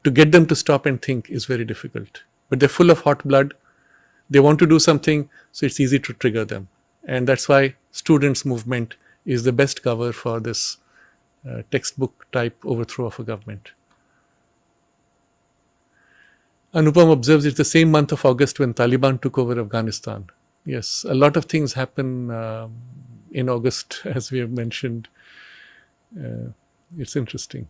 To get them to stop and think is very difficult. But they're full of hot blood. They want to do something, so it's easy to trigger them. And that's why students' movement is the best cover for this textbook type overthrow of a government. Anupam observes it's the same month of August when Taliban took over Afghanistan. Yes, a lot of things happen in August, as we have mentioned. It's interesting.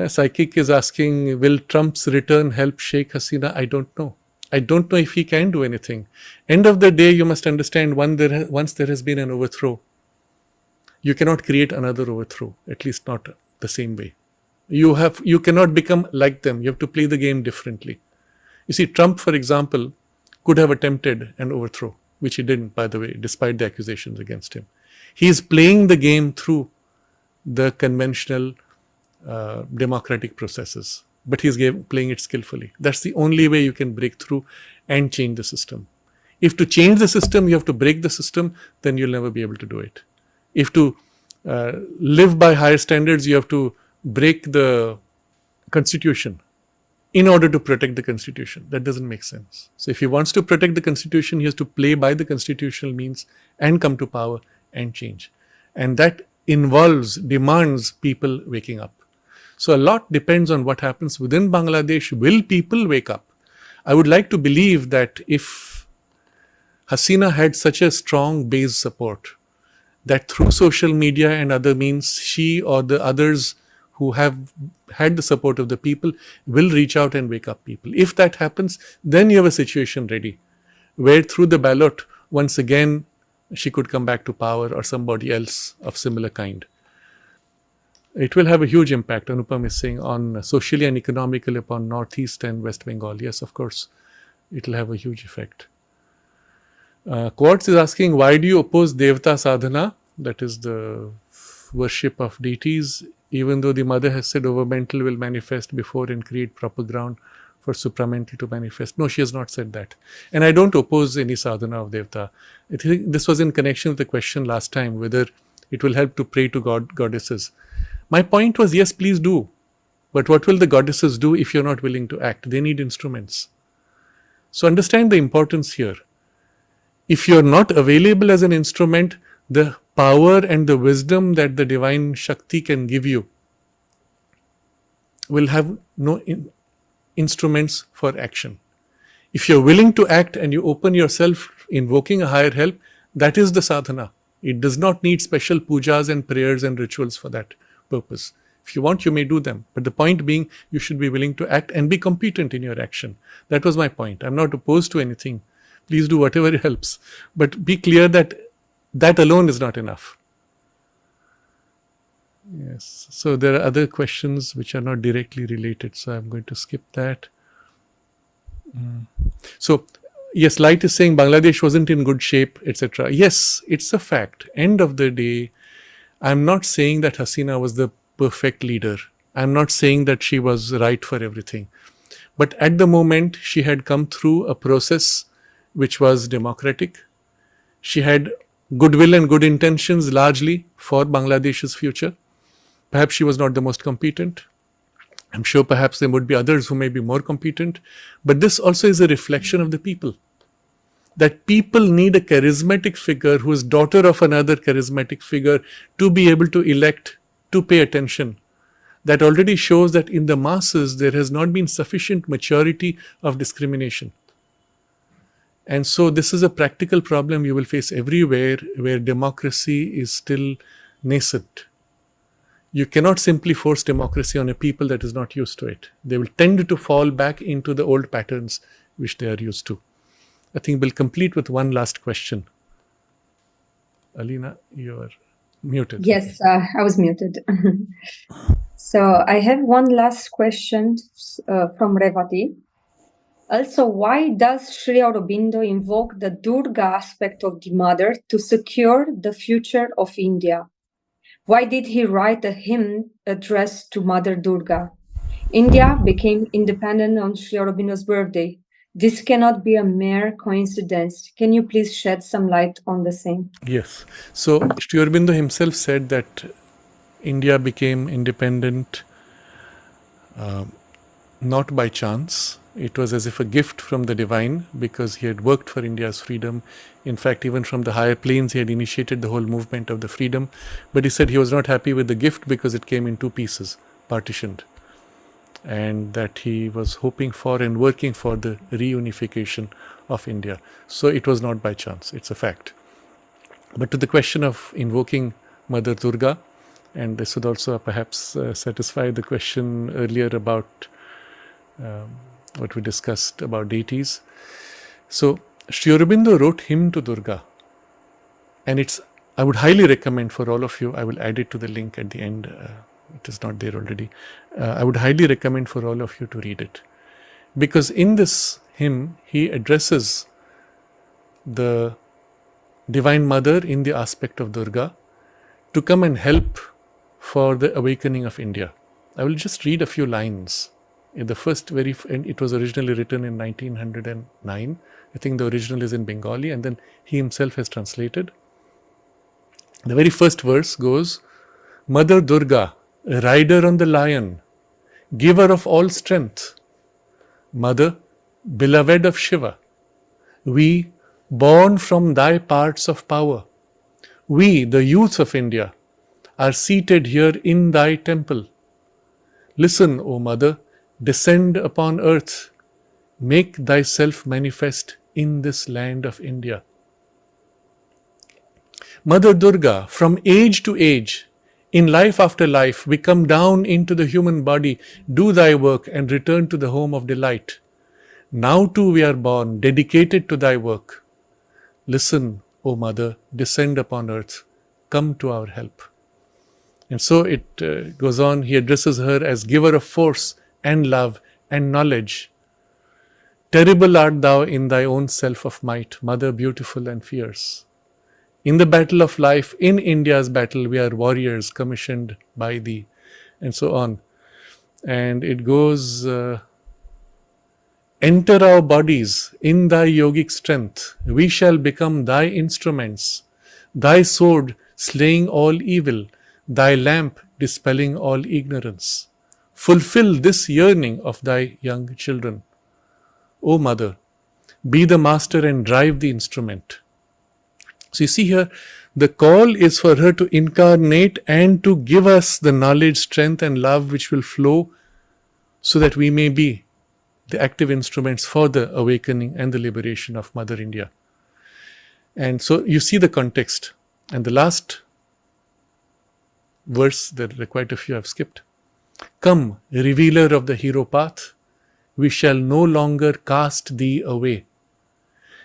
Psychic is asking, will Trump's return help Sheikh Hasina? I don't know. I don't know if he can do anything. End of the day, you must understand once there has been an overthrow, you cannot create another overthrow, at least not the same way. You cannot become like them. You have to play the game differently. You see, Trump, for example, could have attempted an overthrow, which he didn't, by the way, despite the accusations against him. He is playing the game through the conventional democratic processes, but he's playing it skillfully. That's the only way you can break through and change the system. If to change the system, you have to break the system, then you'll never be able to do it. If to live by higher standards, you have to break the constitution in order to protect the constitution. That doesn't make sense. So if he wants to protect the constitution, he has to play by the constitutional means and come to power and change. And that demands people waking up. So a lot depends on what happens within Bangladesh. Will people wake up? I would like to believe that if Hasina had such a strong base support, that through social media and other means, she or the others who have had the support of the people will reach out and wake up people. If that happens, then you have a situation ready, where through the ballot, once again, she could come back to power or somebody else of similar kind. It will have a huge impact, Anupam is saying, on socially and economically upon Northeast and West Bengal. Yes, of course, it will have a huge effect. Quartz is asking, why do you oppose Devta Sadhana, that is the worship of deities, even though the mother has said overmental will manifest before and create proper ground for supramental to manifest? No, she has not said that. And I don't oppose any sadhana of Devta. I think this was in connection with the question last time, whether it will help to pray to goddesses. My point was, yes, please do. But what will the goddesses do if you're not willing to act? They need instruments. So understand the importance here. If you're not available as an instrument, the power and the wisdom that the divine Shakti can give you will have no instruments for action. If you're willing to act and you open yourself, invoking a higher help, that is the sadhana. It does not need special pujas and prayers and rituals for that purpose. If you want, you may do them. But the point being, you should be willing to act and be competent in your action. That was my point. I'm not opposed to anything. Please do whatever helps. But be clear that that alone is not enough. Yes. So there are other questions which are not directly related. So I'm going to skip that. So Yes, Light is saying Bangladesh wasn't in good shape, etc. Yes, it's a fact. End of the day, I'm not saying that Hasina was the perfect leader. I'm not saying that she was right for everything. But at the moment, she had come through a process which was democratic. She had goodwill and good intentions largely for Bangladesh's future. Perhaps she was not the most competent. I'm sure perhaps there would be others who may be more competent. But this also is a reflection of the people. That people need a charismatic figure who is daughter of another charismatic figure to be able to elect, to pay attention. That already shows that in the masses there has not been sufficient maturity of discrimination. And so this is a practical problem you will face everywhere where democracy is still nascent. You cannot simply force democracy on a people that is not used to it. They will tend to fall back into the old patterns which they are used to. I think we'll complete with one last question. Alina, you are muted. Yes, I was muted. So I have one last question from Revati. Also, why does Sri Aurobindo invoke the Durga aspect of the mother to secure the future of India? Why did he write a hymn addressed to Mother Durga? India became independent on Sri Aurobindo's birthday. This cannot be a mere coincidence. Can you please shed some light on the same? Yes. So Sri Aurobindo himself said that India became independent not by chance. It was as if a gift from the divine, because he had worked for India's freedom. In fact, even from the higher planes, he had initiated the whole movement of the freedom. But he said he was not happy with the gift because it came in two pieces, partitioned. And that he was hoping for and working for the reunification of India. So it was not by chance, it's a fact. But to the question of invoking Mother Durga, and this would also perhaps satisfy the question earlier about what we discussed about deities. So Sri Aurobindo wrote hymn to Durga, and I would highly recommend for all of you, I will add it to the link at the end, it is not there already. I would highly recommend for all of you to read it, because in this hymn he addresses the Divine Mother in the aspect of Durga to come and help for the awakening of India. I will just read a few lines. In the first and it was originally written in 1909. I think the original is in Bengali, and then he himself has translated. The very first verse goes, Mother Durga, rider on the lion, giver of all strength, Mother, beloved of Shiva, we, born from thy parts of power, we, the youth of India, are seated here in thy temple. Listen, O Mother, descend upon earth, make thyself manifest in this land of India. Mother Durga, from age to age, in life after life, we come down into the human body, do thy work, and return to the home of delight. Now too we are born, dedicated to thy work. Listen, O Mother, descend upon earth, come to our help. And so it goes on, he addresses her as giver of force and love and knowledge. Terrible art thou in thy own self of might, Mother beautiful and fierce. In the battle of life, in India's battle, we are warriors commissioned by thee, and so on. And it goes, enter our bodies in thy yogic strength. We shall become thy instruments, thy sword slaying all evil, thy lamp dispelling all ignorance. Fulfill this yearning of thy young children. O Mother, be the master and drive the instrument. So you see here, the call is for her to incarnate and to give us the knowledge, strength and love which will flow so that we may be the active instruments for the awakening and the liberation of Mother India. And so you see the context. And the last verse that quite a few have skipped. Come, revealer of the hero path, we shall no longer cast thee away.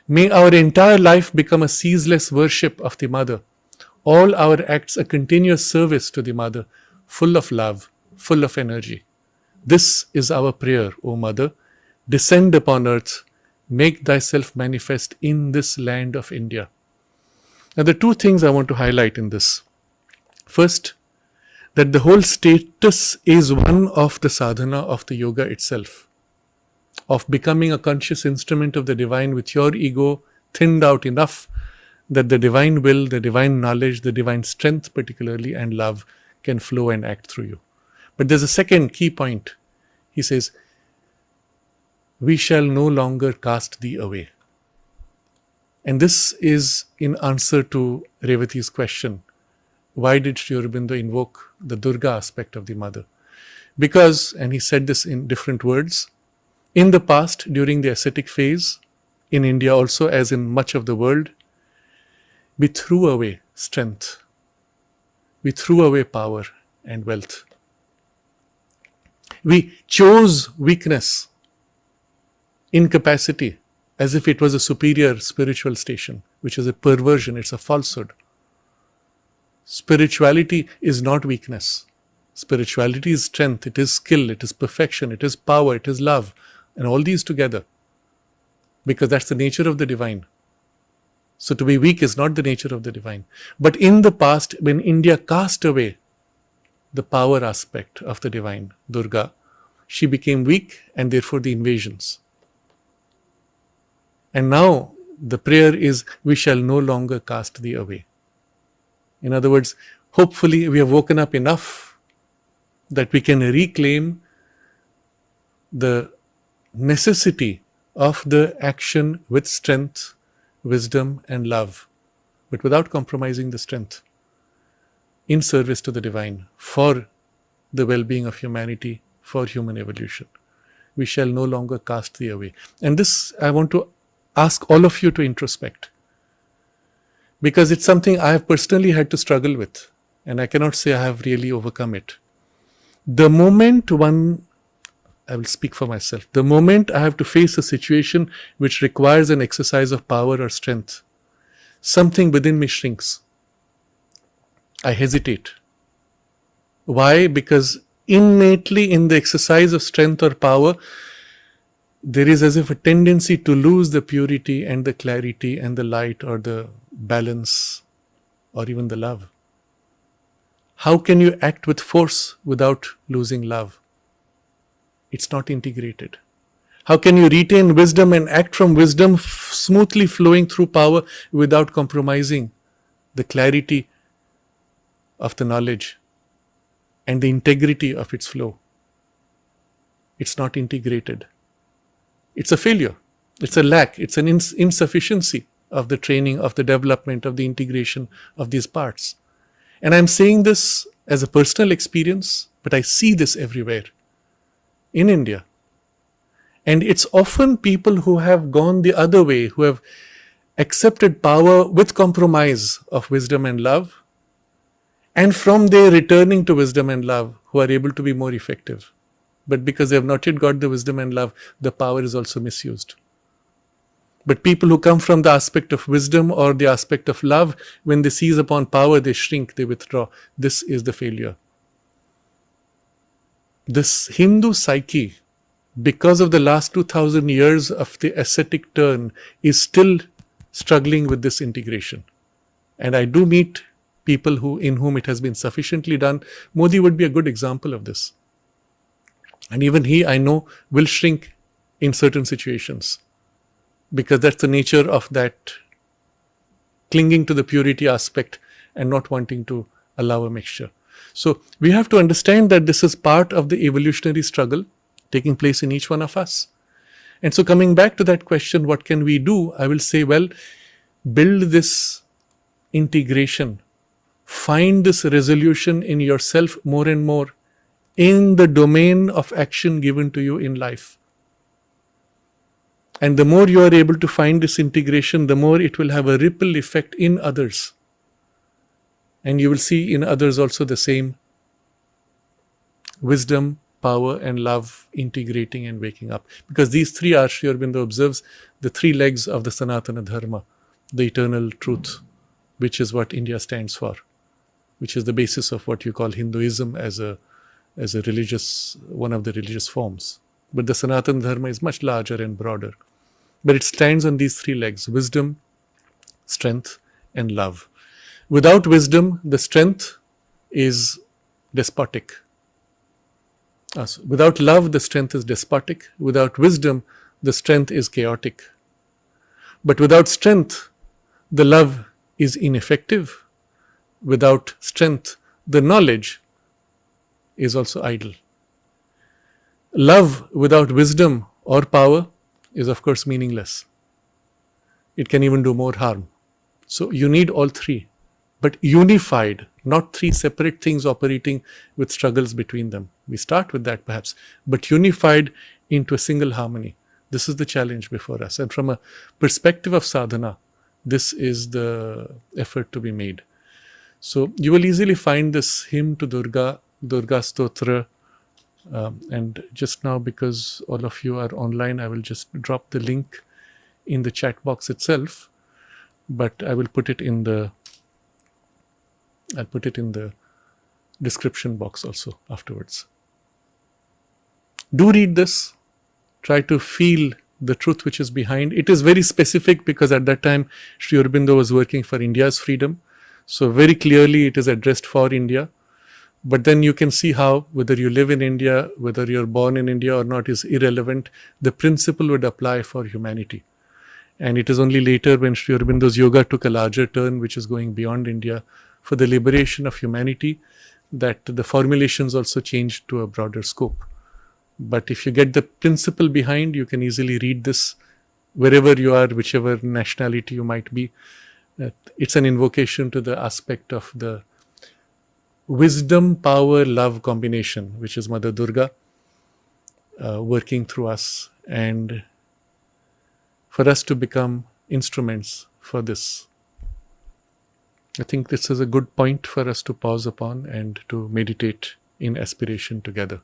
May our entire life become a ceaseless worship of the Mother, all our acts a continuous service to the Mother, full of love, full of energy. This is our prayer, O Mother. Descend upon earth, make thyself manifest in this land of India. Now, the two things I want to highlight in this. First, that the whole status is one of the sadhana of the yoga itself, of becoming a conscious instrument of the divine with your ego thinned out enough that the divine will, the divine knowledge, the divine strength particularly, and love can flow and act through you. But there's a second key point. He says, we shall no longer cast thee away. And this is in answer to Revati's question. Why did Sri Aurobindo invoke the Durga aspect of the mother? Because, and he said this in different words, in the past, during the ascetic phase, in India also as in much of the world, we threw away strength. We threw away power and wealth. We chose weakness, incapacity, as if it was a superior spiritual station, which is a perversion, it's a falsehood. Spirituality is not weakness. Spirituality is strength, it is skill, it is perfection, it is power, it is love, and all these together. Because that's the nature of the divine. So to be weak is not the nature of the divine. But in the past, when India cast away the power aspect of the divine, Durga, she became weak and therefore the invasions. And now the prayer is, we shall no longer cast thee away. In other words, hopefully we have woken up enough that we can reclaim the necessity of the action with strength, wisdom and love, but without compromising the strength, in service to the divine, for the well-being of humanity, for human evolution. We shall no longer cast thee away. And this I want to ask all of you to introspect, because it's something I have personally had to struggle with, and I cannot say I have really overcome it. The moment I will speak for myself, the moment I have to face a situation which requires an exercise of power or strength, something within me shrinks. I hesitate. Why? Because innately in the exercise of strength or power, there is as if a tendency to lose the purity and the clarity and the light or the balance or even the love. How can you act with force without losing love? It's not integrated. How can you retain wisdom and act from wisdom smoothly flowing through power without compromising the clarity of the knowledge and the integrity of its flow? It's not integrated. It's a failure. It's a lack. It's an insufficiency of the training, of the development, of the integration of these parts. And I'm saying this as a personal experience, but I see this everywhere in India. And it's often people who have gone the other way, who have accepted power with compromise of wisdom and love, and from there returning to wisdom and love, who are able to be more effective. But because they have not yet got the wisdom and love, the power is also misused. But people who come from the aspect of wisdom or the aspect of love, when they seize upon power, they shrink, they withdraw. This is the failure. This Hindu psyche, because of the last 2000 years of the ascetic turn, is still struggling with this integration. And I do meet people in whom it has been sufficiently done. Modi would be a good example of this. And even he, I know, will shrink in certain situations, because that's the nature of that clinging to the purity aspect and not wanting to allow a mixture. So we have to understand that this is part of the evolutionary struggle taking place in each one of us. And so coming back to that question, what can we do? I will say, well, build this integration. Find this resolution in yourself more and more in the domain of action given to you in life. And the more you are able to find this integration, the more it will have a ripple effect in others. And you will see in others also the same wisdom, power and love integrating and waking up. Because these three are, Sri Aurobindo observes, the three legs of the Sanatana Dharma, the eternal truth, which is what India stands for, which is the basis of what you call Hinduism as a religious, one of the religious forms. But the Sanatana Dharma is much larger and broader. But it stands on these three legs: wisdom, strength, and love. Without wisdom, the strength is despotic. Without love, the strength is despotic. Without wisdom, the strength is chaotic. But without strength, the love is ineffective. Without strength, the knowledge is also idle. Love without wisdom or power is, of course, meaningless. It can even do more harm. So you need all three, but unified, not three separate things operating with struggles between them. We start with that perhaps, but unified into a single harmony. This is the challenge before us. And from a perspective of sadhana, this is the effort to be made. So you will easily find this hymn to Durga, Durga Stotra. And just now, because all of you are online, I will just drop the link in the chat box itself. But I will put it in the description box also afterwards. Do read this. Try to feel the truth which is behind. It is very specific because at that time Sri Aurobindo was working for India's freedom. So very clearly it is addressed for India. But then you can see how whether you live in India, whether you're born in India or not is irrelevant. The principle would apply for humanity. And it is only later when Sri Aurobindo's yoga took a larger turn, which is going beyond India, for the liberation of humanity, that the formulations also changed to a broader scope. But if you get the principle behind, you can easily read this wherever you are, whichever nationality you might be. It's an invocation to the aspect of the wisdom, power, love combination, which is Mother Durga working through us, and for us to become instruments for this. I think this is a good point for us to pause upon and to meditate in aspiration together.